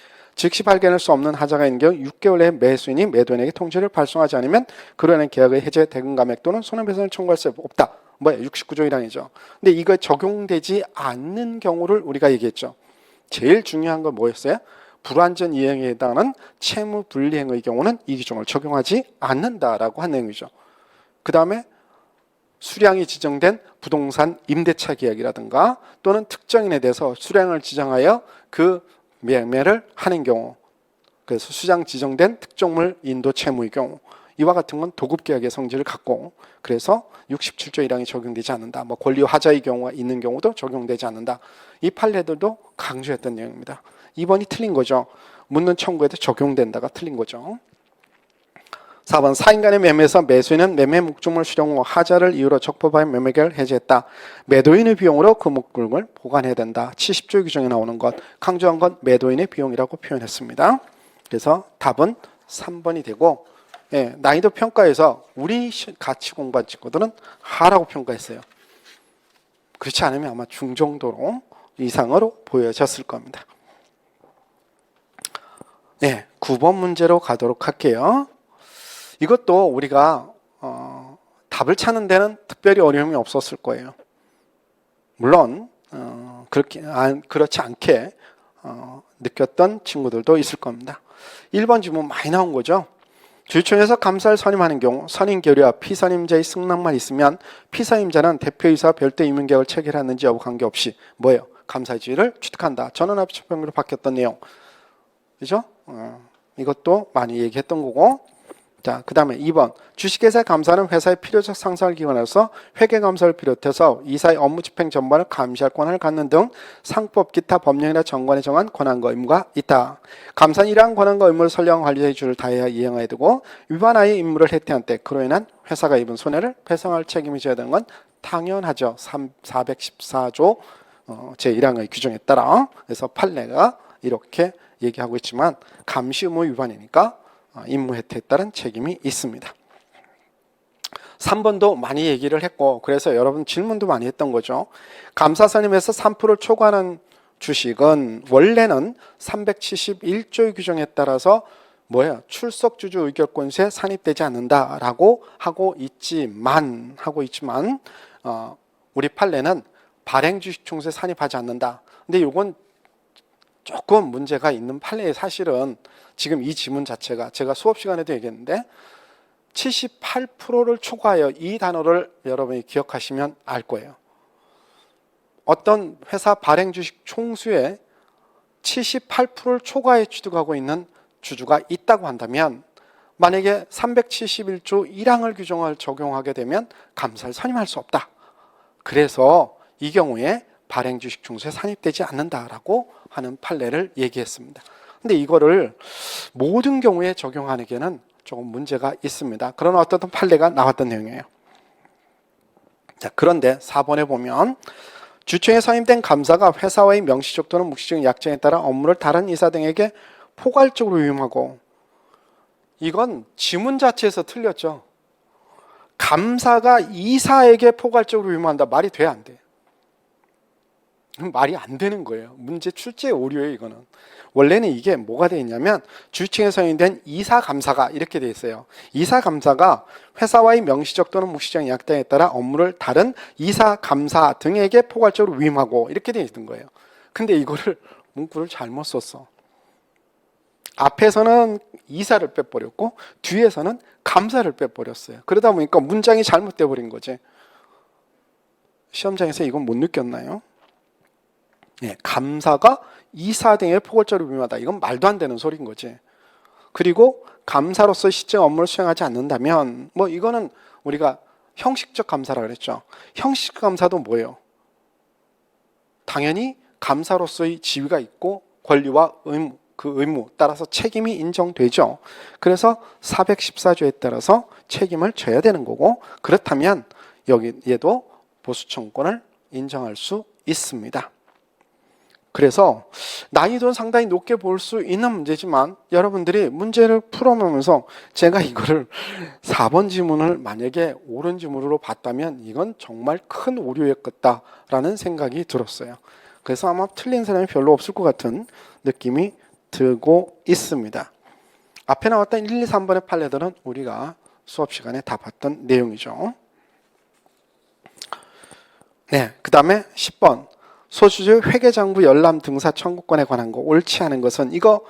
발견할 수 없는 하자가 있는 경우 6개월 내에 매수인이 매도인에게 통지를 발송하지 않으면 그로 인한 계약의 해제 대금 감액 또는 손해배상을 청구할 수 없다. 69조 1항이죠. 근데 이거 적용되지 않는 경우를 우리가 얘기했죠. 제일 중요한 건 뭐였어요? 불완전 이행에 해당하는 채무 분리행의 경우는 이 규정을 적용하지 않는다라고 한 내용이죠. 그 다음에 수량이 지정된 부동산 임대차 계약이라든가 또는 특정인에 대해서 수량을 지정하여 그 매매를 하는 경우, 그래서 수량 지정된 특정물 인도 채무의 경우, 이와 같은 건 도급계약의 성질을 갖고 그래서 67조 1항이 적용되지 않는다. 뭐 권리 하자의 경우가 있는 경우도 적용되지 않는다. 이 판례들도 강조했던 내용입니다. 2번이 틀린 거죠. 묻는 청구에도 적용된다가 틀린 거죠. 4번 사인 간의 매매에서 매수인은 매매 목적물 수령 후 하자를 이유로 적법하여 매매계약을 해지했다. 매도인의 비용으로 그 목적물을 보관해야 된다. 70조 규정에 나오는 것, 강조한 건 매도인의 비용이라고 표현했습니다. 그래서 답은 3번이 되고, 난이도 평가에서 우리 같이 공부한 친구들은 하라고 평가했어요. 그렇지 않으면 아마 중정도로 이상으로 보여졌을 겁니다. 9번 문제로 가도록 할게요. 이것도 우리가 답을 찾는 데는 특별히 어려움이 없었을 거예요. 물론 그렇지 않게 느꼈던 친구들도 있을 겁니다. 1번 질문 많이 나온 거죠. 주총에서 감사를 선임하는 경우 선임 결의와 피선임자의 승낙만 있으면 피선임자는 대표이사 별도 임명계약을 체결했는지 여부 관계없이 뭐예요? 감사의 지위를 취득한다. 전원합의 처분으로 바뀌었던 내용. 그죠? 이것도 많이 얘기했던 거고. 자, 그 다음에 2번. 주식회사 감사는 회사의 필요적 상상을 기관해서 회계감사를 비롯해서 이사의 업무 집행 전반을 감시할 권한을 갖는 등 상법 기타 법령이나 정관에 정한 권한과 의무가 있다. 감사는 이러한 권한과 의무를 선량한 관리의 주를 다해야 이행해야 되고 위반하여 임무를 해태한 때 그로 인한 회사가 입은 손해를 배상할 책임이 져야 되는 건 당연하죠. 414조 제1항의 규정에 따라. 그래서 판례가 이렇게 얘기하고 있지만 감시 의무 위반이니까 임무 해태에 따른 책임이 있습니다. 3번도 많이 얘기를 했고 그래서 여러분 질문도 많이 했던 거죠. 감사선임에서 3%를 초과하는 주식은 원래는 371조의 규정에 따라서 출석주주 의결권수에 산입되지 않는다라고 하고 있지만 우리 판례는 발행주식총수에 산입하지 않는다. 근데 이건 조금 문제가 있는 판례의 사실은 지금 이 지문 자체가 제가 수업 시간에도 얘기했는데 78%를 초과하여 이 단어를 여러분이 기억하시면 알 거예요. 어떤 회사 발행 주식 총수의 78%를 초과해 취득하고 있는 주주가 있다고 한다면 만약에 371조 1항을 규정을 적용하게 되면 감사를 선임할 수 없다. 그래서 이 경우에 발행 주식 총수에 산입되지 않는다라고 하는 판례를 얘기했습니다. 근데 이거를 모든 경우에 적용하기에는 조금 문제가 있습니다. 그런 어떤 판례가 나왔던 내용이에요. 자, 그런데 4번에 보면 주총에 선임된 감사가 회사와의 명시적 또는 묵시적 약정에 따라 업무를 다른 이사 등에게 포괄적으로 위임하고, 이건 지문 자체에서 틀렸죠. 감사가 이사에게 포괄적으로 위임한다. 말이 돼, 안 돼? 말이 안 되는 거예요. 문제 출제 오류예요, 이거는. 원래는 이게 뭐가 되어 있냐면 주총에 선임된 이사감사가 이렇게 되어 있어요. 이사감사가 회사와의 명시적 또는 묵시적 약정에 따라 업무를 다른 이사감사 등에게 포괄적으로 위임하고 이렇게 되어 있는 거예요. 근데 이거를 문구를 잘못 썼어. 앞에서는 이사를 빼버렸고 뒤에서는 감사를 빼버렸어요. 그러다 보니까 문장이 잘못돼 버린 거지. 시험장에서 이건 못 느꼈나요? 네, 감사가 이사 등의 포괄적으로 위임하다. 이건 말도 안 되는 소리인 거지. 그리고 감사로서 실제 업무를 수행하지 않는다면 이거는 우리가 형식적 감사라고 그랬죠. 형식적 감사도 뭐예요? 당연히 감사로서의 지위가 있고 권리와 의무, 그 의무 따라서 책임이 인정되죠. 그래서 414조에 따라서 책임을 져야 되는 거고, 그렇다면 얘도 보수청구권을 인정할 수 있습니다. 그래서 난이도는 상당히 높게 볼 수 있는 문제지만 여러분들이 문제를 풀어보면서 제가 이거를 4번 지문을 만약에 옳은 지문으로 봤다면 이건 정말 큰 오류였겠다라는 생각이 들었어요. 그래서 아마 틀린 사람이 별로 없을 것 같은 느낌이 들고 있습니다. 앞에 나왔던 1, 2, 3번의 판례들은 우리가 수업 시간에 다 봤던 내용이죠. 네, 그 다음에 10번. 소수주 회계장부 열람 등사 청구권에 관한 거 옳지 않은 것은, 이거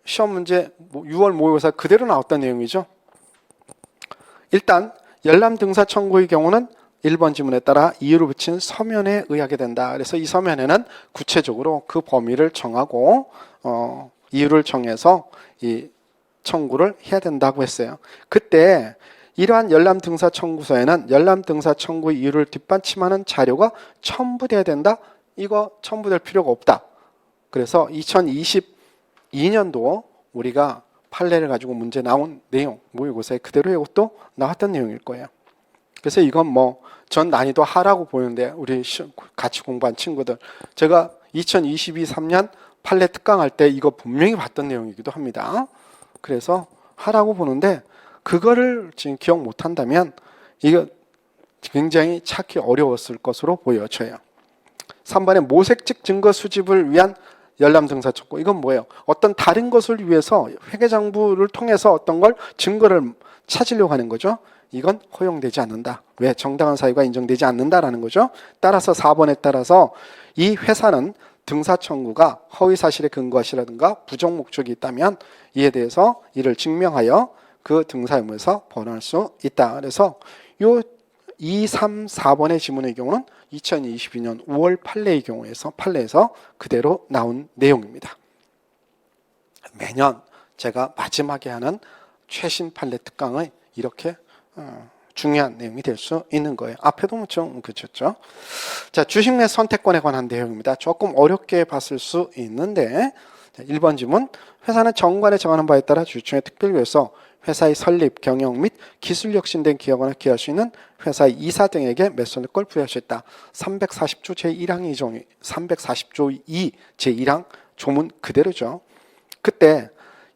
시험 문제 6월 모의고사 그대로 나왔던 내용이죠. 일단 열람 등사 청구의 경우는 1번 지문에 따라 이유를 붙인 서면에 의하게 된다. 그래서 이 서면에는 구체적으로 그 범위를 정하고 이유를 정해서 이 청구를 해야 된다고 했어요. 그때 이러한 열람 등사 청구서에는 열람 등사 청구의 이유를 뒷받침하는 자료가 첨부돼야 된다. 이거 첨부될 필요가 없다. 그래서 2022년도 우리가 판례를 가지고 문제 나온 내용, 모의고사에 그대로 이것도 나왔던 내용일 거예요. 그래서 이건 전 난이도 하라고 보는데 우리 같이 공부한 친구들, 제가 2022-3년 판례 특강할 때 이거 분명히 봤던 내용이기도 합니다. 그래서 하라고 보는데 그거를 지금 기억 못한다면 이거 굉장히 찾기 어려웠을 것으로 보여져요. 3번에 모색직 증거 수집을 위한 열람 등사 청구. 이건 뭐예요? 어떤 다른 것을 위해서 회계장부를 통해서 어떤 걸 증거를 찾으려고 하는 거죠. 이건 허용되지 않는다. 왜? 정당한 사유가 인정되지 않는다라는 거죠. 따라서 4번에 따라서 이 회사는 등사 청구가 허위 사실에 근거하시라든가 부정 목적이 있다면 이에 대해서 이를 증명하여 그 등사 의무에서 벗어날 수 있다. 그래서 요 2, 3, 4번의 지문의 경우는 2022년 5월 판례에서 그대로 나온 내용입니다. 매년 제가 마지막에 하는 최신 판례 특강의 이렇게 중요한 내용이 될 수 있는 거예요. 앞에도 좀 그쳤죠. 자, 주식 내 선택권에 관한 내용입니다. 조금 어렵게 봤을 수 있는데, 자, 1번 질문. 회사는 정관에 정하는 바에 따라 주주총회 특별회에서 회사의 설립, 경영 및 기술 혁신된 기업을 기할 수 있는 회사의 이사 등에게 매수권을 부여할 수 있다. 340조 제1항 340조 2 제1항 조문 그대로죠. 그때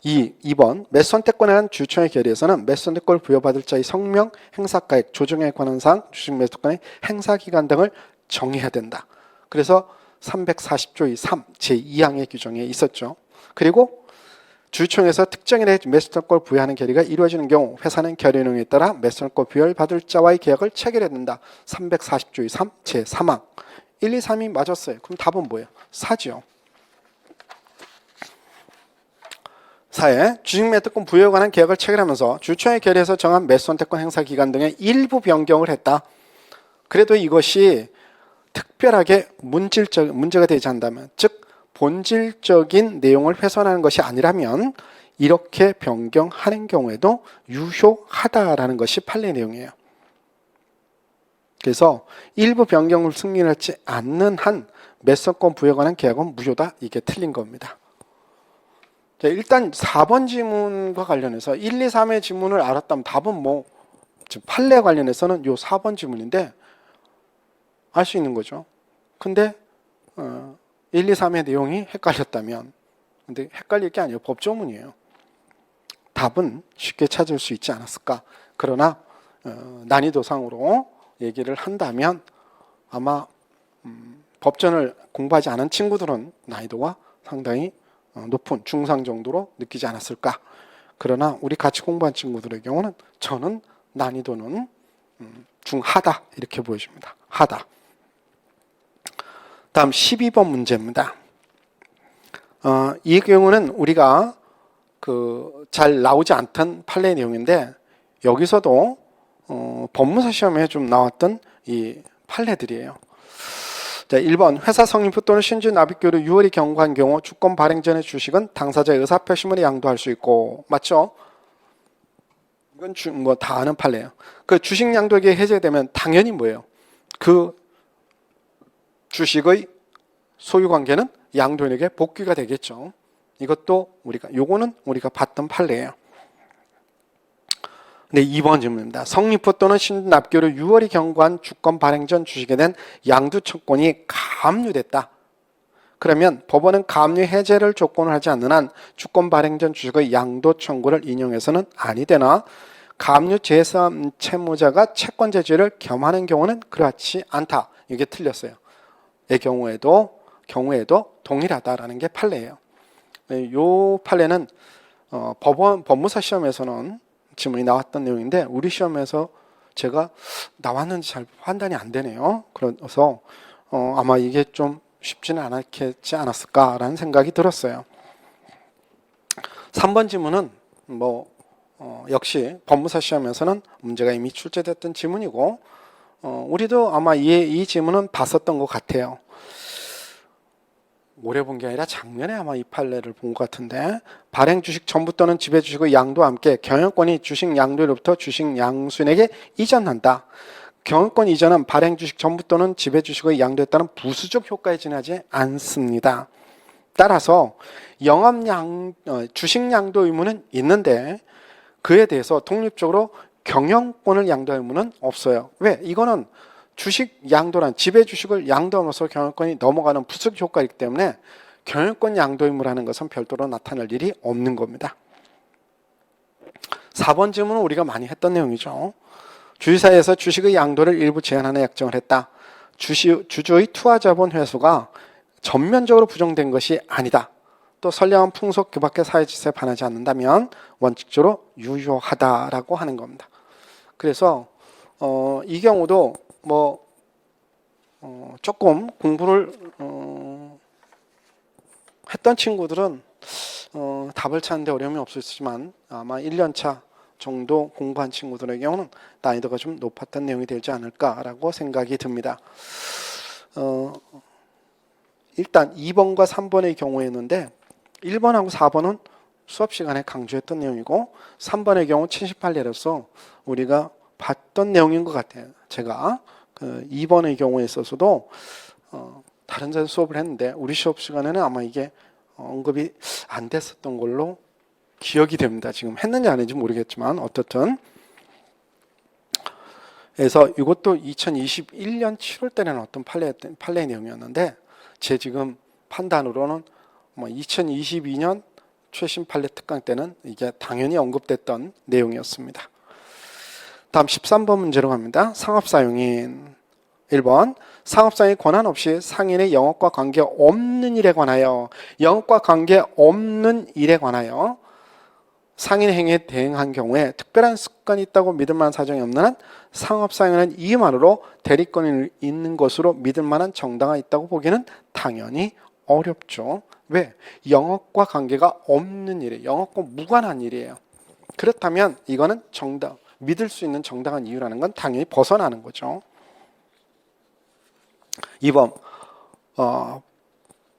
2번 매수선택권에 관한 주주총회 결의에서는 매수선택권을 부여받을 자의 성명, 행사가액, 조정에 관한 사항, 주식 매수권의 행사기간 등을 정해야 된다. 그래서 340조 3 제2항의 규정에 있었죠. 그리고 주주총회에서 특정인에 대해 매수선택권을 부여하는 결의가 이루어지는 경우 회사는 결의 내용에 따라 매수선택권 부여를 받을 자와의 계약을 체결해야 된다. 340조 3 제3항 1, 2, 3이 맞았어요. 그럼 답은 뭐예요? 4죠. 4에 주식 매수권 부여에 관한 계약을 체결하면서 주주총회 결의에서 정한 매수선택권 행사 기간 등의 일부 변경을 했다. 그래도 이것이 특별하게 문제가 되지 않는다면, 즉 본질적인 내용을 훼손하는 것이 아니라면 이렇게 변경하는 경우에도 유효하다라는 것이 판례 내용이에요. 그래서 일부 변경을 승인하지 않는 한 매수권 부여에 관한 계약은 무효다. 이게 틀린 겁니다. 자, 일단 4번 지문과 관련해서 1, 2, 3의 지문을 알았다면 답은 뭐 지금 판례 관련해서는 요 4번 지문인데 알 수 있는 거죠. 근데 1, 2, 3의 내용이 헷갈렸다면, 근데 헷갈릴 게 아니에요. 법조문이에요. 답은 쉽게 찾을 수 있지 않았을까. 그러나 난이도상으로 얘기를 한다면 아마 법전을 공부하지 않은 친구들은 난이도가 상당히 높은 중상 정도로 느끼지 않았을까. 그러나 우리 같이 공부한 친구들의 경우는 저는 난이도는 중하다 이렇게 보여집니다. 하다. 다음 12번 문제입니다. 이 경우는 우리가 잘 나오지 않던 판례 내용인데 여기서도 법무사 시험에 좀 나왔던 이 판례들이에요. 자, 1번 회사 성립 또는 신주 납입교로 6월이 경과한 경우 주권 발행 전의 주식은 당사자의 의사표시문에 양도할 수 있고, 맞죠? 이건 뭐 다 아는 판례예요. 그 주식 양도액이 해제되면 당연히 뭐예요? 그 주식의 소유 관계는 양도인에게 복귀가 되겠죠. 이것도 요거는 우리가 봤던 판례예요. 네, 2번 질문입니다. 성립후 또는 신납교로 6월이 경과한 주권 발행 전 주식에 대한 양도 청구권이 가압류됐다. 그러면 법원은 가압류 해제를 조건을 하지 않는 한 주권 발행 전 주식의 양도 청구를 인용해서는 아니 되나 가압류 제3 채무자가 채권 제지를 겸하는 경우는 그렇지 않다. 이게 틀렸어요. 의 경우에도 동일하다라는 게 판례예요. 이 판례는 법무사 시험에서는 지문이 나왔던 내용인데 우리 시험에서 제가 나왔는지 잘 판단이 안 되네요. 그래서 아마 이게 좀 쉽지는 않았겠지 않았을까라는 생각이 들었어요. 3번 지문은 역시 법무사 시험에서는 문제가 이미 출제됐던 지문이고 우리도 아마 이 지문은 봤었던 것 같아요. 올해 본 게 아니라 작년에 아마 이 판례를 본 것 같은데 발행 주식 전부 또는 지배 주식의 양도와 함께 경영권이 주식 양도로부터 주식 양수인에게 이전한다. 경영권 이전은 발행 주식 전부 또는 지배 주식의 양도에 따른 부수적 효과에 지나지 않습니다. 따라서 주식 양도 의무는 있는데 그에 대해서 독립적으로 경영권을 양도할 의무는 없어요. 왜? 이거는 주식 양도란 지배 주식을 양도하면서 경영권이 넘어가는 부수적 효과이기 때문에 경영권 양도 의무라는 것은 별도로 나타날 일이 없는 겁니다. 4번 질문은 우리가 많이 했던 내용이죠. 주식사에서 주식의 양도를 일부 제한하는 약정을 했다. 주주의 투하자본 회수가 전면적으로 부정된 것이 아니다. 또 선량한 풍속 규박의 사회질서에 반하지 않는다면 원칙적으로 유효하다라고 하는 겁니다. 그래서 이 경우도 조금 공부를 했던 친구들은 답을 찾는데 어려움이 없었지만 아마 1년차 정도 공부한 친구들의 경우는 난이도가 좀 높았던 내용이 되지 않을까라고 생각이 듭니다. 일단 2번과 3번의 경우였는데 1번하고 4번은 수업 시간에 강조했던 내용이고 3번의 경우 78례로서 우리가 봤던 내용인 것 같아요. 제가 2번의 경우에 있어서도 다른 데서 수업을 했는데 우리 수업 시간에는 아마 이게 언급이 안 됐었던 걸로 기억이 됩니다. 지금 했는지 안 했는지 모르겠지만 어떻든 그래서 이것도 2021년 7월 때는 어떤 판례 내용이었는데 제 지금 판단으로는 2022년 최신 판례 특강 때는 이게 당연히 언급됐던 내용이었습니다. 다음 13번 문제로 갑니다. 상업사용인 1번 상업사용이 권한 없이 상인의 영업과 관계없는 일에 관하여 영업과 관계없는 일에 관하여 상인 행위에 대응한 경우에 특별한 습관이 있다고 믿을 만한 사정이 없는 한 상업사용은 이만으로 대리권이 있는 것으로 믿을 만한 정당화 있다고 보기는 당연히 어렵죠. 왜? 영업과 관계가 없는 일이에요. 영업과 무관한 일이에요. 그렇다면 이거는 믿을 수 있는 정당한 이유라는 건 당연히 벗어나는 거죠. 2번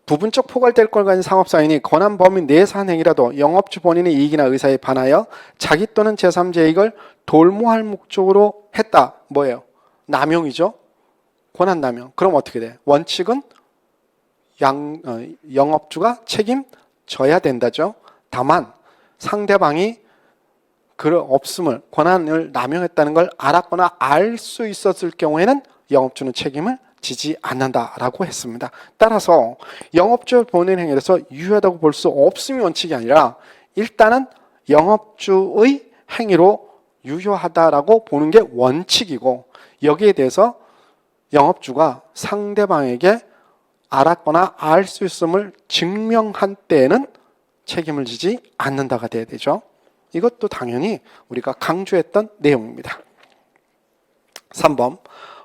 부분적 포괄될 걸 가진 상업사인이 권한 범위 내에서 한 행위라도 영업주 본인의 이익이나 의사에 반하여 자기 또는 제3자 이익을 돌모할 목적으로 했다. 뭐예요? 남용이죠. 권한 남용. 그럼 어떻게 돼? 원칙은 영업주가 책임져야 된다죠. 다만 상대방이 권한을 남용했다는 걸 알았거나 알 수 있었을 경우에는 영업주는 책임을 지지 않는다라고 했습니다. 따라서 영업주 본인 행위에서 유효하다고 볼 수 없음이 원칙이 아니라 일단은 영업주의 행위로 유효하다라고 보는 게 원칙이고 여기에 대해서 영업주가 상대방에게 알았거나 알 수 있음을 증명한 때에는 책임을 지지 않는다가 돼야 되죠. 이것도 당연히 우리가 강조했던 내용입니다. 3번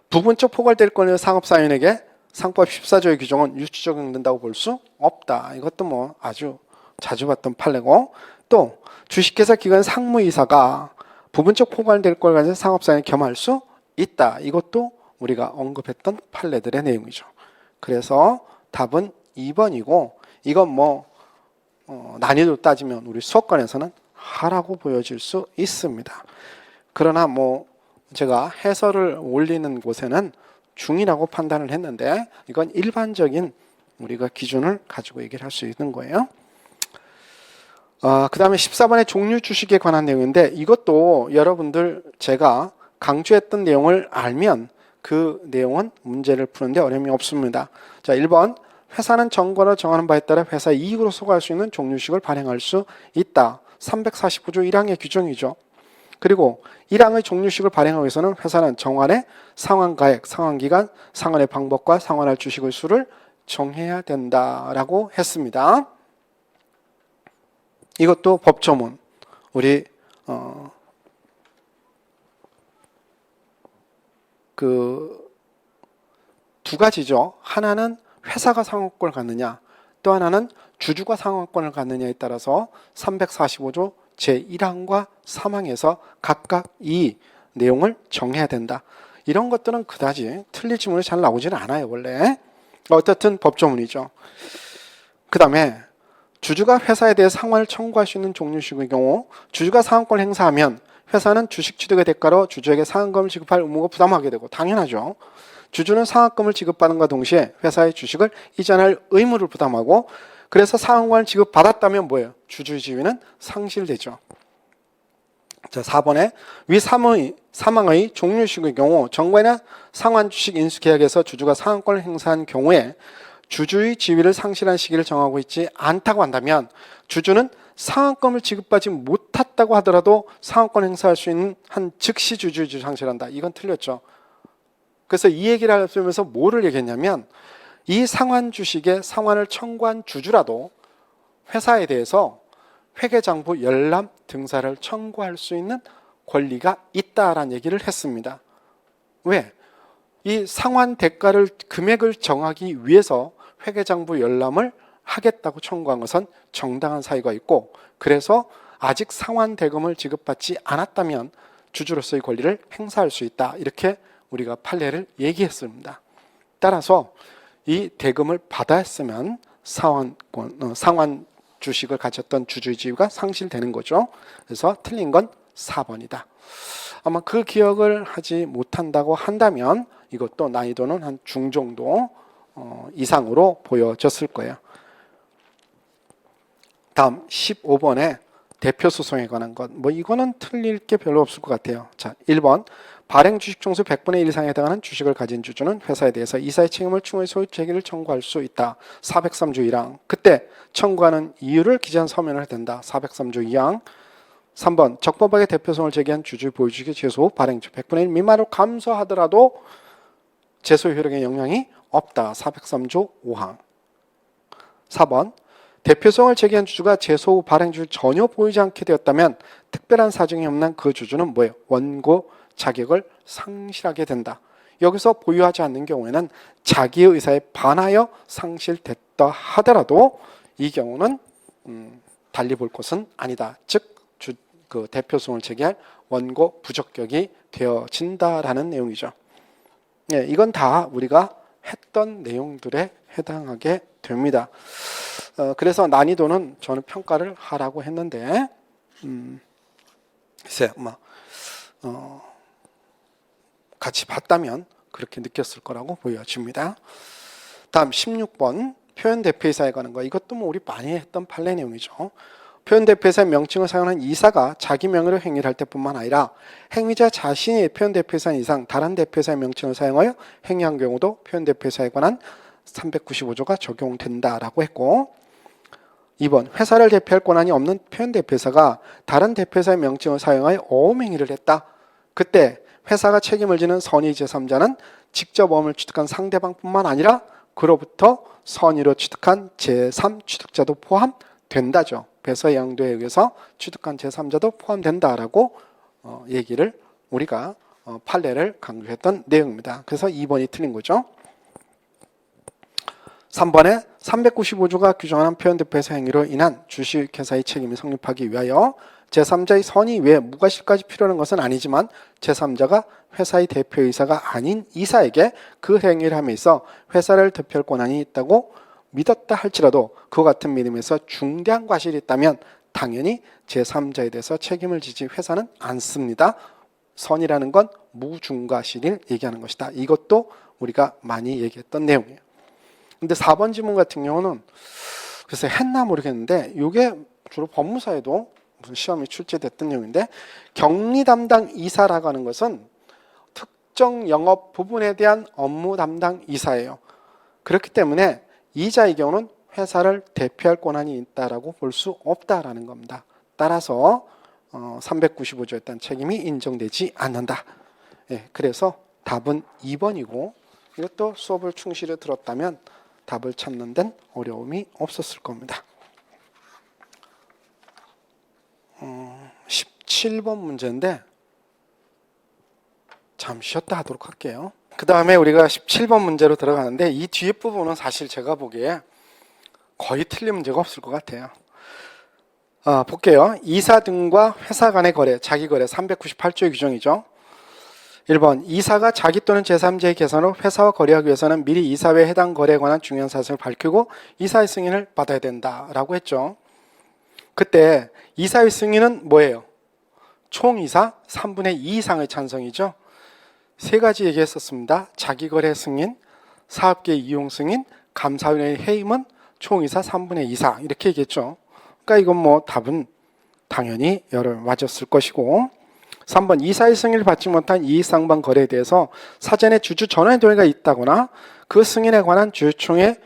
부분적 포괄될 권의 상업사인에게 상법 14조의 규정은 유치 적용된다고 볼 수 없다. 이것도 아주 자주 봤던 판례고 또 주식회사 기관 상무이사가 부분적 포괄될 걸 가진 상업사인을 겸할 수 있다. 이것도 우리가 언급했던 판례들의 내용이죠. 그래서 답은 2번이고 이건 난이도 따지면 우리 수업관에서는 하라고 보여질 수 있습니다. 그러나 제가 해설을 올리는 곳에는 중이라고 판단을 했는데 이건 일반적인 우리가 기준을 가지고 얘기를 할 수 있는 거예요. 그 다음에 14번의 종류 주식에 관한 내용인데 이것도 여러분들 제가 강조했던 내용을 알면 그 내용은 문제를 푸는데 어려움이 없습니다. 자, 1번 회사는 정관으로 정하는 바에 따라 회사 이익으로 소거할 수 있는 종류식을 발행할 수 있다. 349조 1항의 규정이죠. 그리고 1항의 종류식을 발행하기 위해서는 회사는 정관의 상환가액, 상환기간, 상환의 방법과 상환할 주식의 수를 정해야 된다라고 했습니다. 이것도 법조문 우리 두 가지죠. 하나는 회사가 상환권을 갖느냐, 또 하나는 주주가 상환권을 갖느냐에 따라서 345조 제1항과 3항에서 각각 이 내용을 정해야 된다. 이런 것들은 그다지 틀릴 지문이 잘 나오지는 않아요. 원래 어떻든 법조문이죠. 그 다음에 주주가 회사에 대해 상환을 청구할 수 있는 종류식의 경우 주주가 상환권을 행사하면 회사는 주식 취득의 대가로 주주에게 상환금을 지급할 의무가 부담하게 되고 당연하죠. 주주는 상환금을 지급받는과 동시에 회사의 주식을 이전할 의무를 부담하고 그래서 상환권을 지급받았다면 뭐예요? 주주의 지위는 상실되죠. 자, 4번에 위 3항의 종류식의 경우 정관이나 상환주식 인수계약에서 주주가 상환권을 행사한 경우에 주주의 지위를 상실한 시기를 정하고 있지 않다고 한다면 주주는 상환권을 지급받지 못했다고 하더라도 상환권 행사할 수 있는 한 즉시 주주의 지위를 상실한다. 이건 틀렸죠. 그래서 이 얘기를 하면서 뭐를 얘기했냐면 이 상환 주식에 상환을 청구한 주주라도 회사에 대해서 회계장부 열람 등사를 청구할 수 있는 권리가 있다라는 얘기를 했습니다. 왜? 이 상환 대가를 금액을 정하기 위해서 회계장부 열람을 하겠다고 청구한 것은 정당한 사유가 있고 그래서 아직 상환 대금을 지급받지 않았다면 주주로서의 권리를 행사할 수 있다. 이렇게 우리가 판례를 얘기했습니다. 따라서 이 대금을 받았으면 상환 주식을 가졌던 주주의 지위가 상실되는 거죠. 그래서 틀린 건 4번이다. 아마 그 기억을 하지 못한다고 한다면 이것도 난이도는 한 중정도 이상으로 보여졌을 거예요. 다음 15번에 대표 소송에 관한 것. 이거는 틀릴 게 별로 없을 것 같아요. 자, 1번. 발행 주식 총수 100분의 1 이상에 해당하는 주식을 가진 주주는 회사에 대해서 이사의 책임을 충분히 소유 제기를 청구할 수 있다. 403조 1항. 그때 청구하는 이유를 기재한 서면을 해야 된다. 403조 2항. 3번. 적법하게 대표성을 제기한 주주의 보유주식의 제소 후 발행 주 100분의 1 미만으로 감소하더라도 제소 효력에 영향이 없다. 403조 5항. 4번. 대표성을 제기한 주주가 제소 후 발행주를 전혀 보이지 않게 되었다면 특별한 사정이 없는 그 주주는 뭐예요? 원고 자격을 상실하게 된다. 여기서 보유하지 않는 경우에는 자기의 의사에 반하여 상실됐다 하더라도 이 경우는 달리 볼 것은 아니다. 즉 그 대표성을 제기할 원고 부적격이 되어진다라는 내용이죠. 예, 이건 다 우리가 했던 내용들에 해당하게 됩니다. 그래서 난이도는 저는 평가를 하라고 했는데 글쎄 같이 봤다면 그렇게 느꼈을 거라고 보여집니다. 다음 16번 표현 대표이사에 관한 거. 이것도 우리 많이 했던 판례 내용이죠. 표현 대표이사의 명칭을 사용하는 이사가 자기 명의로 행위를 할 때뿐만 아니라 행위자 자신이 표현 대표이사인 이상 다른 대표이사의 명칭을 사용하여 행위한 경우도 표현 대표이사에 관한 395조가 적용된다라고 했고, 2번 회사를 대표할 권한이 없는 표현 대표이사가 다른 대표이사의 명칭을 사용하여 어음행위를 했다. 그때 회사가 책임을 지는 선의 제3자는 직접 어음을 취득한 상대방뿐만 아니라 그로부터 선의로 취득한 제3 취득자도 포함된다죠. 배서의 양도에 의해서 취득한 제3자도 포함된다라고 얘기를 우리가 판례를 강조했던 내용입니다. 그래서 2번이 틀린 거죠. 3번에 395조가 규정하는 표현대표이사 행위로 인한 주식회사의 책임이 성립하기 위하여 제3자의 선의 외에 무과실까지 필요한 것은 아니지만 제3자가 회사의 대표이사가 아닌 이사에게 그 행위를 함에 있어 회사를 대표할 권한이 있다고 믿었다 할지라도 그와 같은 믿음에서 중대한 과실이 있다면 당연히 제3자에 대해서 책임을 지지 회사는 않습니다. 선이라는 건 무중과실을 얘기하는 것이다. 이것도 우리가 많이 얘기했던 내용이에요. 근데 4번 지문 같은 경우는 글쎄 했나 모르겠는데 이게 주로 법무사에도 무슨 시험이 출제됐던 내용인데 격리 담당 이사라고 하는 것은 특정 영업 부분에 대한 업무 담당 이사예요. 그렇기 때문에 이자의 경우는 회사를 대표할 권한이 있다라고 볼 수 없다라는 겁니다. 따라서 395조에 따른 책임이 인정되지 않는다. 예, 그래서 답은 2번이고 이것도 수업을 충실히 들었다면 답을 찾는 데는 어려움이 없었을 겁니다. 17번 문제인데 잠시 쉬었다 하도록 할게요. 그 다음에 우리가 17번 문제로 들어가는데 이 뒤에 부분은 사실 제가 보기에 거의 틀린 문제가 없을 것 같아요. 볼게요. 이사 등과 회사 간의 거래, 자기거래 398조의 규정이죠. 1번 이사가 자기 또는 제3자의 계산으로 회사와 거래하기 위해서는 미리 이사회에 해당 거래에 관한 중요한 사실을 밝히고 이사의 승인을 받아야 된다라고 했죠. 그때 이사의 승인은 뭐예요? 총이사 3분의 2 이상의 찬성이죠. 세 가지 얘기했었습니다. 자기거래 승인, 사업계 이용 승인, 감사위원회 해임은 총이사 3분의 2 이상 이렇게 얘기했죠. 그러니까 이건 답은 당연히 맞았을 것이고 3번 이사의 승인을 받지 못한 이익상반 거래에 대해서 사전에 주주 전환 동의가 있다거나 그 승인에 관한 주주총회의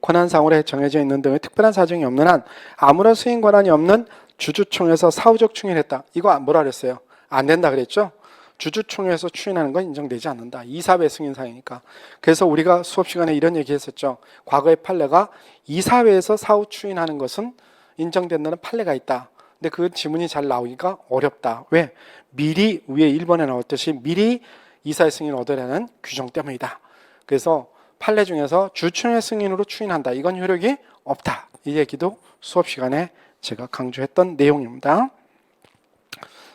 권한상으로 정해져 있는 등의 특별한 사정이 없는 한 아무런 승인 권한이 없는 주주총회에서 사후적 추인했다. 이거 뭐라 그랬어요? 안 된다 그랬죠? 주주총회에서 추인하는 건 인정되지 않는다. 이사회 승인사항이니까. 그래서 우리가 수업 시간에 이런 얘기 했었죠. 과거의 판례가 이사회에서 사후 추인하는 것은 인정된다는 판례가 있다. 근데 그 지문이 잘 나오기가 어렵다. 왜? 미리 위에 1번에 나왔듯이 미리 이사의 승인을 얻으려는 규정 때문이다. 그래서 판례 중에서 주총회 승인으로 추인한다. 이건 효력이 없다. 이 얘기도 수업 시간에 제가 강조했던 내용입니다.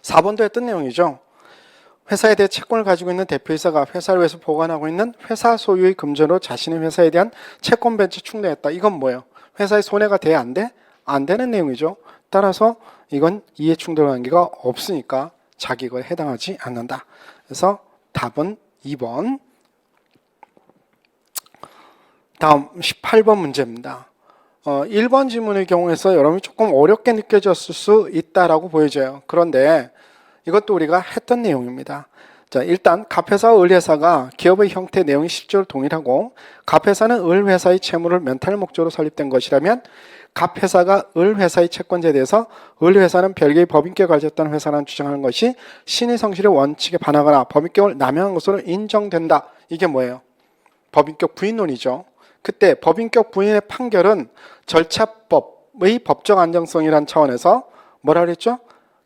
4번도 했던 내용이죠. 회사에 대해 채권을 가지고 있는 대표이사가 회사를 위해서 보관하고 있는 회사 소유의 금전으로 자신의 회사에 대한 채권 벤처 충당했다. 이건 뭐예요? 회사의 손해가 돼야 안 돼? 안 되는 내용이죠. 따라서 이건 이해충돌 관계가 없으니까 자기거에 해당하지 않는다. 그래서 답은 2번. 다음 18번 문제입니다. 1번 지문의 경우에서 여러분이 조금 어렵게 느껴졌을 수 있다라고 보여져요. 그런데 이것도 우리가 했던 내용입니다. 자, 일단 갑회사와 을회사가 기업의 형태 내용이 실제로 동일하고 갑회사는 을회사의 채무를 면탈 목적으로 설립된 것이라면 갑회사가 을회사의 채권자에 대해서 을회사는 별개의 법인격을 가졌던 회사라는 주장하는 것이 신의성실의 원칙에 반하거나 법인격을 남용한 것으로 인정된다. 이게 뭐예요? 법인격 부인론이죠. 그때 법인격 부인의 판결은 절차법의 법적 안정성이란 차원에서 뭐라 그랬죠?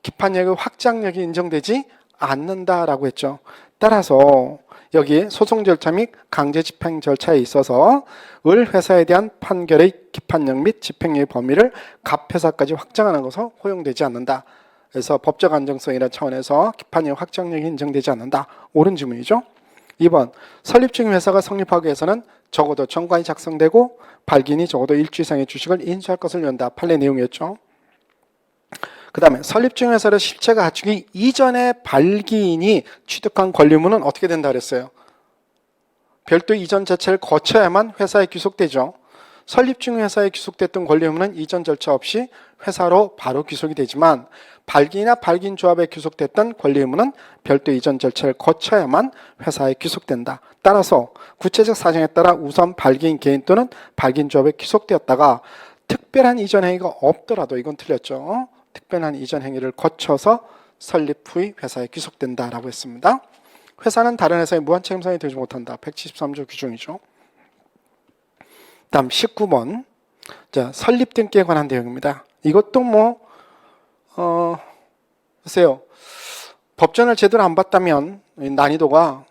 기판력의 확장력이 인정되지 않는다라고 했죠. 따라서 여기 소송 절차 및 강제 집행 절차에 있어서 을 회사에 대한 판결의 기판력 및 집행력의 범위를 갑회사까지 확장하는 것은 허용되지 않는다. 그래서 법적 안정성이라는 차원에서 기판력 확장력이 인정되지 않는다. 옳은 질문이죠. 2번 설립 중인 회사가 성립하기 위해서는 적어도 정관이 작성되고 발기인이 적어도 일주 이상의 주식을 인수할 것을 요한다. 판례 내용이었죠. 그 다음에 설립 중인 회사를 실체가 갖추기 이전에 발기인이 취득한 권리무는 어떻게 된다 그랬어요? 별도 이전 자체를 거쳐야만 회사에 귀속되죠. 설립 중인 회사에 귀속됐던 권리무는 이전 절차 없이 회사로 바로 귀속이 되지만 발기인이나 발기인 조합에 귀속됐던 권리의무는 별도 이전 절차를 거쳐야만 회사에 귀속된다. 따라서 구체적 사정에 따라 우선 발기인 개인 또는 발기인 조합에 귀속되었다가 특별한 이전 행위가 없더라도 이건 틀렸죠. 특별한 이전 행위를 거쳐서 설립 후의 회사에 귀속된다라고 했습니다. 회사는 다른 회사의 무한 책임성이 되지 못한다. 173조 규정이죠. 다음 19번. 자, 설립 등기에 관한 내용입니다. 이것도 글쎄요. 법전을 제대로 안 봤다면 난이도가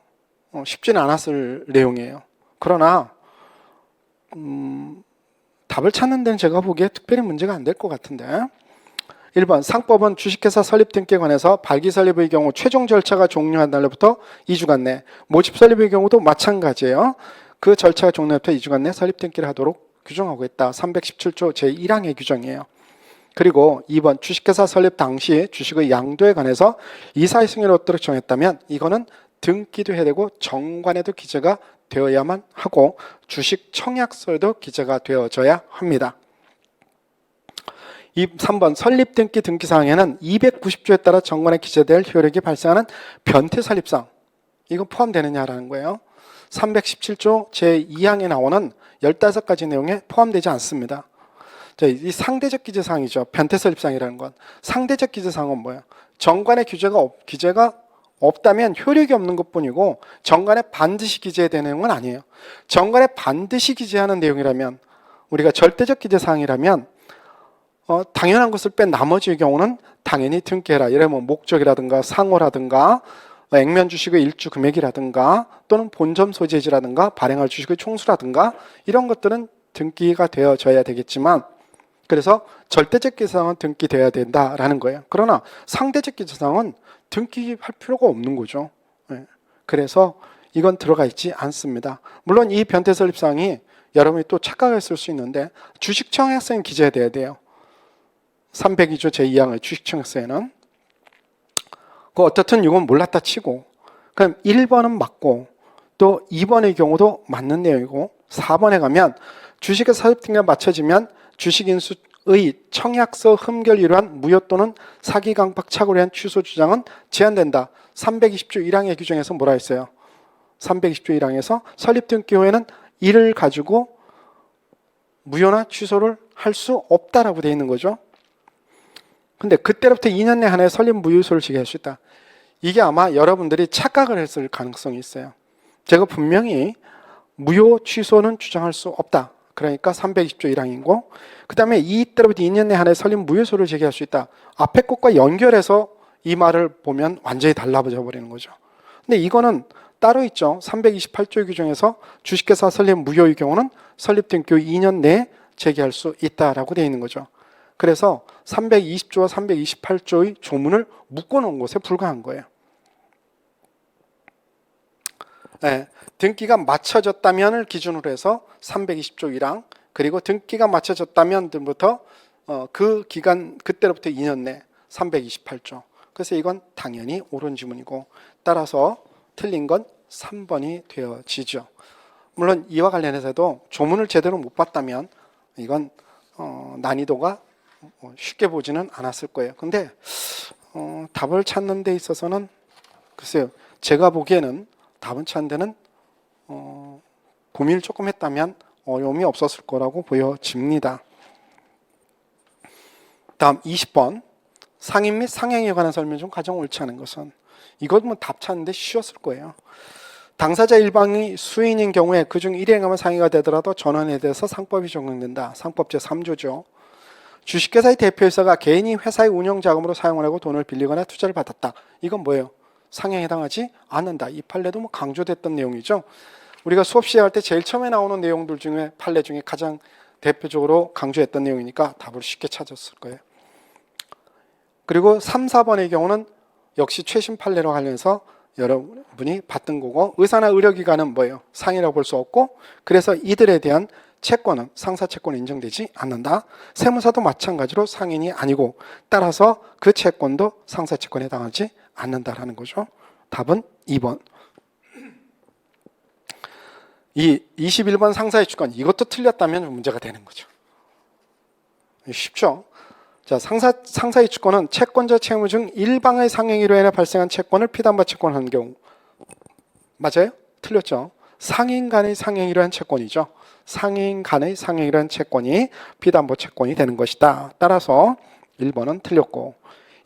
쉽지는 않았을 내용이에요. 그러나 답을 찾는 데는 제가 보기에 특별히 문제가 안 될 것 같은데 1번 상법은 주식회사 설립 등기에 관해서 발기 설립의 경우 최종 절차가 종료한 날로부터 2주간 내 모집 설립의 경우도 마찬가지예요. 그 절차가 종료부터 2주간 내 설립 등기를 하도록 규정하고 있다. 317조 제1항의 규정이에요. 그리고 2번 주식회사 설립 당시 주식의 양도에 관해서 이사의 승인을 얻도록 정했다면 이거는 등기도 해야 되고 정관에도 기재가 되어야만 하고 주식 청약서에도 기재가 되어져야 합니다. 3번 설립 등기 등기사항에는 290조에 따라 정관에 기재될 효력이 발생하는 변태 설립상 이거 포함되느냐라는 거예요. 317조 제2항에 나오는 15가지 내용에 포함되지 않습니다. 자, 이 상대적 기재사항이죠. 변태 설립상이라는 건. 상대적 기재사항은 뭐예요? 정관에 기재가 없다면 효력이 없는 것뿐이고 정관에 반드시 기재해야 되는 내용은 아니에요. 정관에 반드시 기재하는 내용이라면 우리가 절대적 기재사항이라면 당연한 것을 뺀 나머지의 경우는 당연히 등기해라. 예를 들면 목적이라든가 상호라든가 액면 주식의 일주 금액이라든가 또는 본점 소재지라든가 발행할 주식의 총수라든가 이런 것들은 등기가 되어져야 되겠지만 그래서 절대적 기재사항은 등기되어야 된다라는 거예요. 그러나 상대적 기재사항은 등기할 필요가 없는 거죠. 그래서 이건 들어가 있지 않습니다. 물론 이 변태 설립사항이 여러분이 또 착각했을 수 있는데 주식청약서엔 기재돼야 돼요. 302조 제2항의 주식청약서에는 어떻든 이건 몰랐다 치고 그럼 1번은 맞고 또 2번의 경우도 맞는 내용이고 4번에 가면 주식의 설립 등기가 맞춰지면 주식인수의 청약서 흠결 이러한 무효 또는 사기 강박 착오로 한 취소 주장은 제한된다. 320조 1항의 규정에서 뭐라 했어요? 320조 1항에서 설립 등기 후에는 이를 가지고 무효나 취소를 할 수 없다라고 되어 있는 거죠. 근데 그때로부터 2년 내 한해 설립 무효소를 지게 수 있다. 이게 아마 여러분들이 착각을 했을 가능성이 있어요. 제가 분명히 무효 취소는 주장할 수 없다. 그러니까 320조 1항이고 그 다음에 이때로부터 2년 내 한해 설립 무효소를 제기할 수 있다. 앞에 것과 연결해서 이 말을 보면 완전히 달라져 버리는 거죠. 근데 이거는 따로 있죠. 328조 규정에서 주식회사 설립 무효의 경우는 설립 등기 후 2년 내에 제기할 수 있다라고 되어 있는 거죠. 그래서 320조와 328조의 조문을 묶어놓은 것에 불과한 거예요. 네, 등기가 맞춰졌다면을 기준으로 해서 320조 1항 그리고 등기가 맞춰졌다면 등부터 그 기간 그때로부터 2년 내 328조. 그래서 이건 당연히 옳은 지문이고 따라서 틀린 건 3번이 되어지죠. 물론 이와 관련해서도 조문을 제대로 못 봤다면 이건 난이도가 쉽게 보지는 않았을 거예요. 근데 답을 찾는 데 있어서는 글쎄요, 제가 보기에는 답을 찾는 데는 고민을 조금 했다면 어려움이 없었을 거라고 보여집니다. 다음 20번. 상인 및 상행에 관한 설명 중 가장 옳지 않은 것은, 이것 뭐 답 찾는데 쉬웠을 거예요. 당사자 일방이 수인인 경우에 그중 일이 행하면 상해가 되더라도 전원에 대해서 상법이 적용된다. 상법 제3조죠. 주식회사의 대표이사가 개인이 회사의 운영 자금으로 사용을 하고 돈을 빌리거나 투자를 받았다. 이건 뭐예요? 상해에 해당하지 않는다. 이 판례도 뭐 강조됐던 내용이죠. 우리가 수업 시작할 때 제일 처음에 나오는 내용들 중에 판례 중에 가장 대표적으로 강조했던 내용이니까 답을 쉽게 찾았을 거예요. 그리고 3, 4번의 경우는 역시 최신 판례로 관련해서 여러분이 봤던 거고, 의사나 의료기관은 뭐예요? 상해라고 볼 수 없고, 그래서 이들에 대한 채권은 상사 채권이 인정되지 않는다. 세무사도 마찬가지로 상인이 아니고 따라서 그 채권도 상사 채권에 해당하지 않는다라는 거죠. 답은 2번. 이 21번 상사의 주권, 이것도 틀렸다면 문제가 되는 거죠. 쉽죠? 자, 상사의 주권은 채권자 채무 중 일방의 상행위로 인해 발생한 채권을 피담보 채권하는 경우. 맞아요? 틀렸죠? 상인 간의 상행위로 한 채권이죠. 상인 간의 상행위로 한 채권이 피담보 채권이 되는 것이다. 따라서 1번은 틀렸고,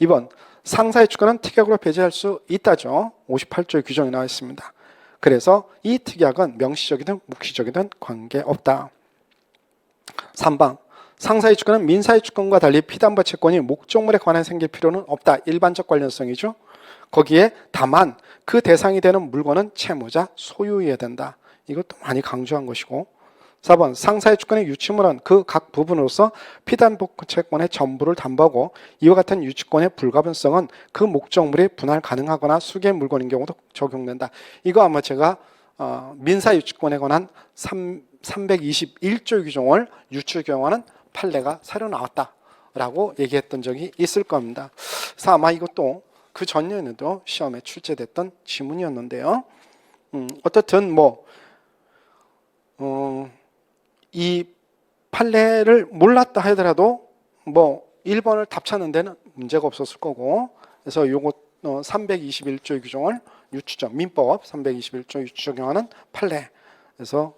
2번 상사의 주권은 특약으로 배제할 수 있다죠. 58조의 규정이 나와 있습니다. 그래서 이 특약은 명시적이든 묵시적이든 관계없다. 3번 상사의 주권은 민사의 주권과 달리 피담보 채권이 목적물에 관해 생길 필요는 없다. 일반적 관련성이죠. 거기에 다만 그 대상이 되는 물건은 채무자 소유여야 된다. 이것도 많이 강조한 것이고, 4번 상사의 주권의 유치물은 그 각 부분으로서 피담보 채권의 전부를 담보하고 이와 같은 유치권의 불가변성은 그 목적물이 분할 가능하거나 수개 물건인 경우도 적용된다. 이거 아마 제가 민사 유치권에 관한 321조 규정을 유추경하는 판례가 새로 나왔다라고 얘기했던 적이 있을 겁니다. 그래서 아마 이것도 그 전년에도 시험에 출제됐던 지문이었는데요. 어떻든 이 판례를 몰랐다 하더라도 1번을 답 찾는 데는 문제가 없었을 거고, 그래서 요거 321조의 규정을 유추적 민법 321조 유추적용하는 판례, 그래서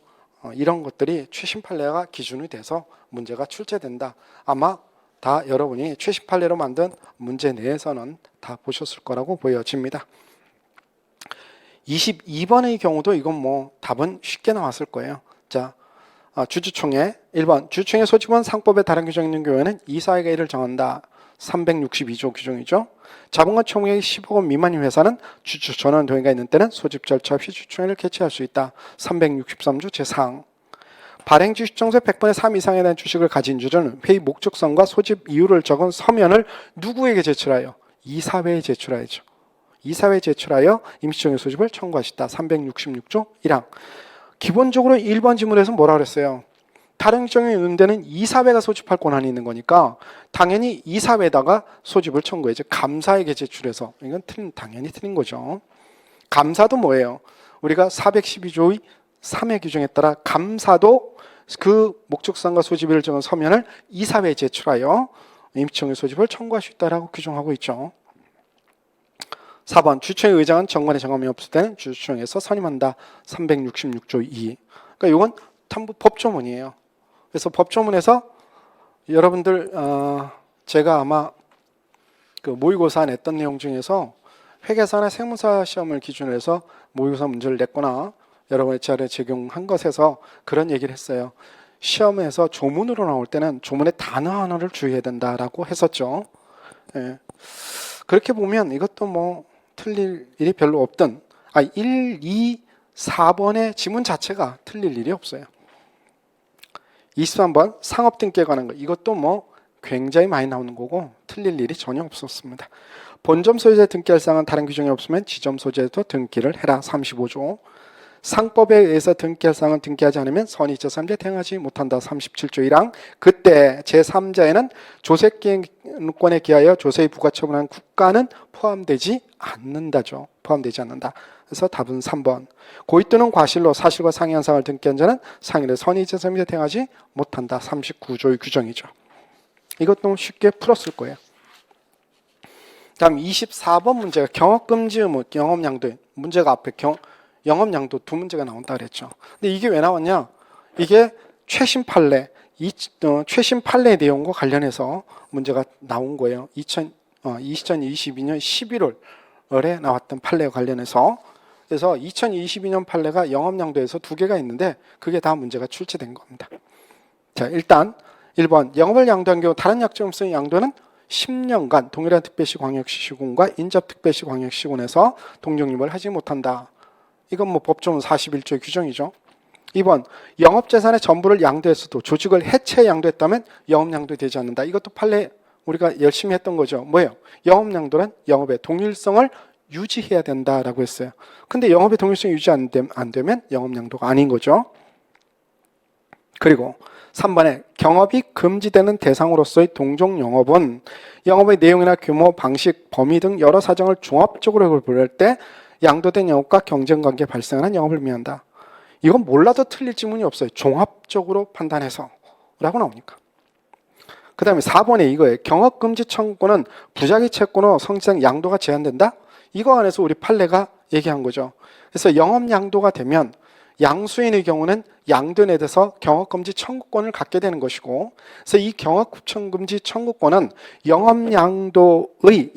이런 것들이 최신 판례가 기준이 돼서 문제가 출제된다. 아마 다 여러분이 최신 판례로 만든 문제 내에서는 다 보셨을 거라고 보여집니다. 22번의 경우도 이건 답은 쉽게 나왔을 거예요. 자, 주주총회 1번 주주총회 소집은 상법에 다른 규정이 있는 경우에는 이사회가 이를 정한다. 362조 규정이죠. 자본과 총액이 10억 원 미만인 회사는 주주 전원 동의가 있는 때는 소집 절차 없이 주주총회를 개최할 수 있다. 363조 제4항. 발행 주식 정수의 100분의 3 이상에 대한 주식을 가진 주주는 회의 목적성과 소집 이유를 적은 서면을 누구에게 제출하여? 이사회에 제출하여죠. 이사회에 제출하여 임시총회 소집을 청구할 수 있다. 366조 1항. 기본적으로 1번 지문에서 뭐라 그랬어요? 다른 규정이 있는 데는 이사회가 소집할 권한이 있는 거니까 당연히 이사회에다가 소집을 청구해야죠. 감사에게 제출해서. 이건 당연히 틀린 거죠. 감사도 뭐예요? 우리가 412조의 3의 규정에 따라 감사도 그 목적성과 소집을 정한 서면을 이사회에 제출하여 임시총회 소집을 청구할 수 있다라고 규정하고 있죠. 4번 주주총회 의장은 정관의 정함이 없을 때는 주주총회에서 선임한다. 366조 2. 그러니까 이건 법조문이에요. 그래서 법조문에서 여러분들 제가 아마 그 모의고사 냈던 내용 중에서 회계사나 세무사 시험을 기준으로 해서 모의고사 문제를 냈거나 여러 HR에 적용한 것에서 그런 얘기를 했어요. 시험에서 조문으로 나올 때는 조문의 단어 하나를 주의해야 된다라고 했었죠. 예. 그렇게 보면 이것도 틀릴 일이 별로 없던 1, 2, 4번의 지문 자체가 틀릴 일이 없어요. 23번 상업 등기에 관한 거, 이것도 굉장히 많이 나오는 거고 틀릴 일이 전혀 없었습니다. 본점 소유자 등기할 사항은 다른 규정이 없으면 지점 소유자도 등기를 해라. 35조. 상법에 의해서 등기할 사항은 등기하지 않으면 선의 제3자에 대응하지 못한다. 37조 1항. 그때 제3자에는 조세권에 기하여 조세의 부과처분한 국가는 포함되지 않는다죠. 포함되지 않는다. 그래서 답은 3번. 고의 또는 과실로 사실과 상이한 사항을 등기한 자는 상인의 선의 제3자에 대응하지 못한다. 39조의 규정이죠. 이것도 쉽게 풀었을 거예요. 다음 24번 문제가 경업금지 의무, 영업양도. 문제가 앞에 영업양도 두 문제가 나온다 그랬죠. 근데 이게 왜 나왔냐? 이게 최신 판례, 최신 판례 내용과 관련해서 문제가 나온 거예요. 2022년 11월에 나왔던 판례와 관련해서. 그래서 2022년 판례가 영업양도에서 두 개가 있는데 그게 다 문제가 출제된 겁니다. 자, 일단 1번 영업을 양도한 경우 다른 약정 없으니 양도는 10년간 동일한 특별시 광역시 시군과 인접 특별시 광역시 시군에서 동정임을 하지 못한다. 이건 뭐 법조문 41조의 규정이죠. 2번 영업재산의 전부를 양도했어도 조직을 해체 양도했다면 영업양도 되지 않는다. 이것도 판례 우리가 열심히 했던 거죠. 뭐예요? 영업양도는 영업의 동일성을 유지해야 된다라고 했어요. 근데 영업의 동일성이 유지 안 되면 영업양도가 아닌 거죠. 그리고 3번에 경업이 금지되는 대상으로서의 동종영업은 영업의 내용이나 규모, 방식, 범위 등 여러 사정을 종합적으로 볼 때 양도된 영업과 경쟁관계에 발생하는 영업을 의미한다. 이건 몰라도 틀릴 지문이 없어요. 종합적으로 판단해서 라고 나오니까. 그 다음에 4번에 이거예요. 경업금지 청구권은 부작위 채권으로 성질상 양도가 제한된다. 이거 안에서 우리 판례가 얘기한 거죠. 그래서 영업양도가 되면 양수인의 경우는 양도인에 대해서 경업금지 청구권을 갖게 되는 것이고, 그래서 이 경업금지 청구권은 영업양도의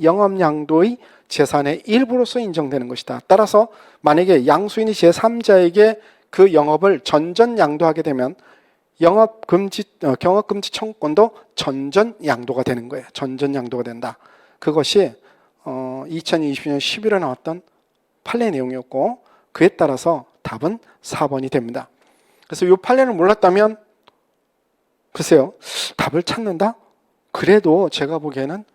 재산의 일부로서 인정되는 것이다. 따라서 만약에 양수인이 제3자에게 그 영업을 전전양도하게 되면 경업금지 청구권도 전전양도가 되는 거예요. 전전양도가 된다. 그것이 2020년 11월에 나왔던 판례 내용이었고, 그에 따라서 답은 4번이 됩니다. 그래서 이 판례를 몰랐다면 글쎄요, 답을 찾는다? 그래도 제가 보기에는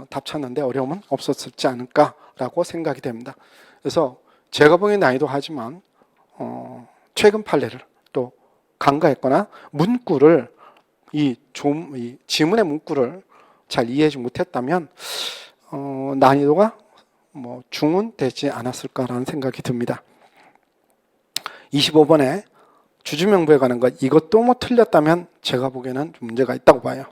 답 찾는데 어려움은 없었지 않을까라고 생각이 됩니다. 그래서 제가 보기엔 난이도 하지만 최근 판례를 또 간과했거나 문구를 이 지문의 문구를 잘 이해하지 못했다면 난이도가 뭐 중은 되지 않았을까라는 생각이 듭니다. 25번에 주주명부에 관한 것, 이것도 뭐 틀렸다면 제가 보기에는 문제가 있다고 봐요.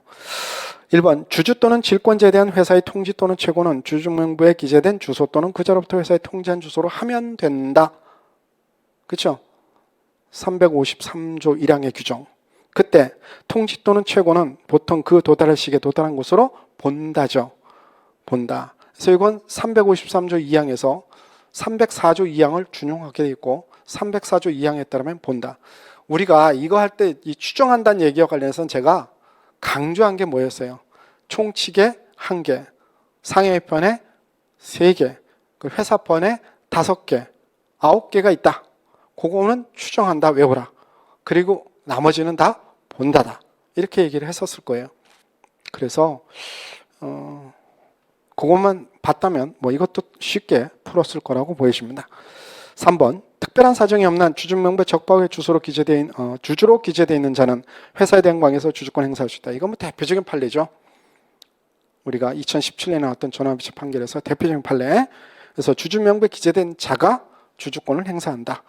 1번 주주 또는 질권자에 대한 회사의 통지 또는 최고는 주주명부에 기재된 주소 또는 그자로부터 회사에 통지한 주소로 하면 된다. 그렇죠? 353조 1항의 규정. 그때 통지 또는 최고는 보통 그 도달할 시기에 도달한 곳으로 본다죠. 본다. 그래서 이건 353조 2항에서 304조 2항을 준용하게 되어 있고 304조 2항에 따르면 본다. 우리가 이거 할 때 이 추정한다는 얘기와 관련해서는 제가 강조한 게 뭐였어요? 총칙에 1개, 상해편에 3개, 그 회사편에 5개, 9개가 있다. 그거는 추정한다, 외워라. 그리고 나머지는 다 본다다. 이렇게 얘기를 했었을 거예요. 그래서 그것만 봤다면 뭐 이것도 쉽게 풀었을 거라고 보여집니다. 3번 특별한 사정이 없는 주주명부에 적법하게 주주로 기재되어 있는 자는 회사에 대한 관계에서 주주권 행사할 수 있다. 이건 뭐 대표적인 판례죠. 우리가 2017년에 나왔던 전화비치 판결에서 대표적인 판례. 그래서 주주명부에 기재된 자가 주주권을 행사한다.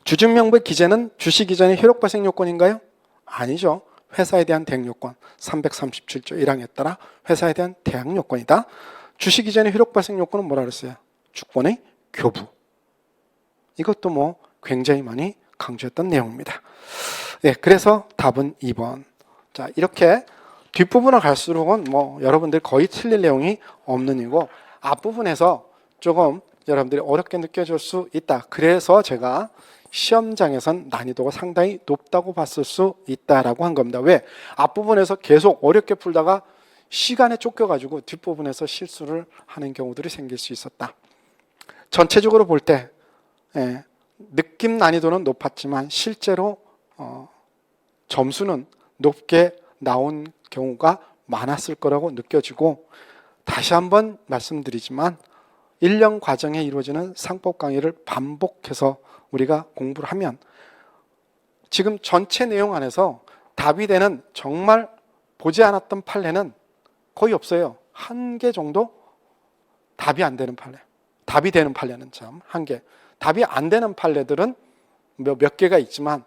주주명부의 기재는 주식 이전의 효력 발생 요건인가요? 아니죠. 회사에 대한 대응 요건 337조 1항에 따라 회사에 대한 대항 요건이다. 주식 이전의 효력 발생 요건은 뭐라 그랬어요? 주권의 교부. 이것도 뭐 굉장히 많이 강조했던 내용입니다. 네, 그래서 답은 2번. 자, 이렇게 뒷부분을 갈수록은 뭐 여러분들 거의 틀릴 내용이 없는 이고 앞부분에서 조금 여러분들이 어렵게 느껴질 수 있다. 그래서 제가 시험장에선 난이도가 상당히 높다고 봤을 수 있다라고 한 겁니다. 왜? 앞부분에서 계속 어렵게 풀다가 시간에 쫓겨가지고 뒷부분에서 실수를 하는 경우들이 생길 수 있었다. 전체적으로 볼 때 느낌 난이도는 높았지만 실제로 점수는 높게 나온 경우가 많았을 거라고 느껴지고, 다시 한번 말씀드리지만 1년 과정에 이루어지는 상법 강의를 반복해서 우리가 공부를 하면 지금 전체 내용 안에서 답이 되는 정말 보지 않았던 판례는 거의 없어요. 한 개 정도 답이 안 되는 판례. 답이 되는 판례는 참 한 개. 답이 안 되는 판례들은 몇 개가 있지만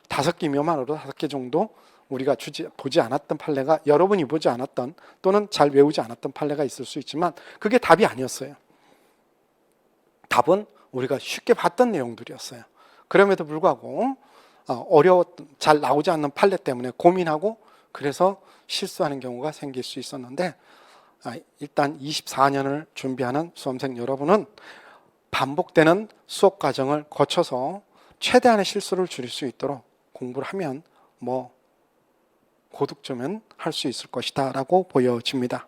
5개면 만으로 5개 정도 우리가 보지 않았던 판례가 여러분이 보지 않았던 또는 잘 외우지 않았던 판례가 있을 수 있지만 그게 답이 아니었어요. 답은 우리가 쉽게 봤던 내용들이었어요. 그럼에도 불구하고 잘 나오지 않는 판례 때문에 고민하고 그래서 실수하는 경우가 생길 수 있었는데 일단 24년을 준비하는 수험생 여러분은 반복되는 수업 과정을 거쳐서 최대한의 실수를 줄일 수 있도록 공부를 하면 고득점은 할 수 있을 것이다 라고 보여집니다.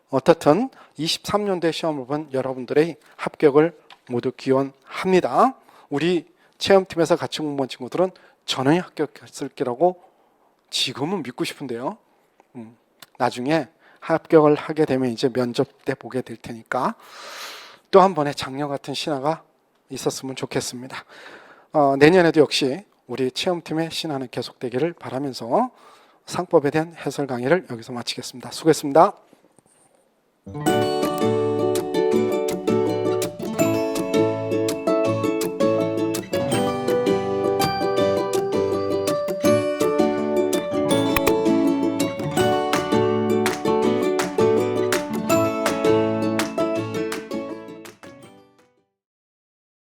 어떻든 23년도에 시험을 본 여러분들의 합격을 모두 기원합니다. 우리 체험팀에서 같이 공부한 친구들은 전원이 합격했을 거라고 지금은 믿고 싶은데요. 나중에 합격을 하게 되면 이제 면접 때 보게 될 테니까 또 한 번의 장려 같은 신화가 있었으면 좋겠습니다. 내년에도 역시 우리 체험팀의 신화는 계속되기를 바라면서 상법에 대한 해설 강의를 여기서 마치겠습니다. 수고했습니다.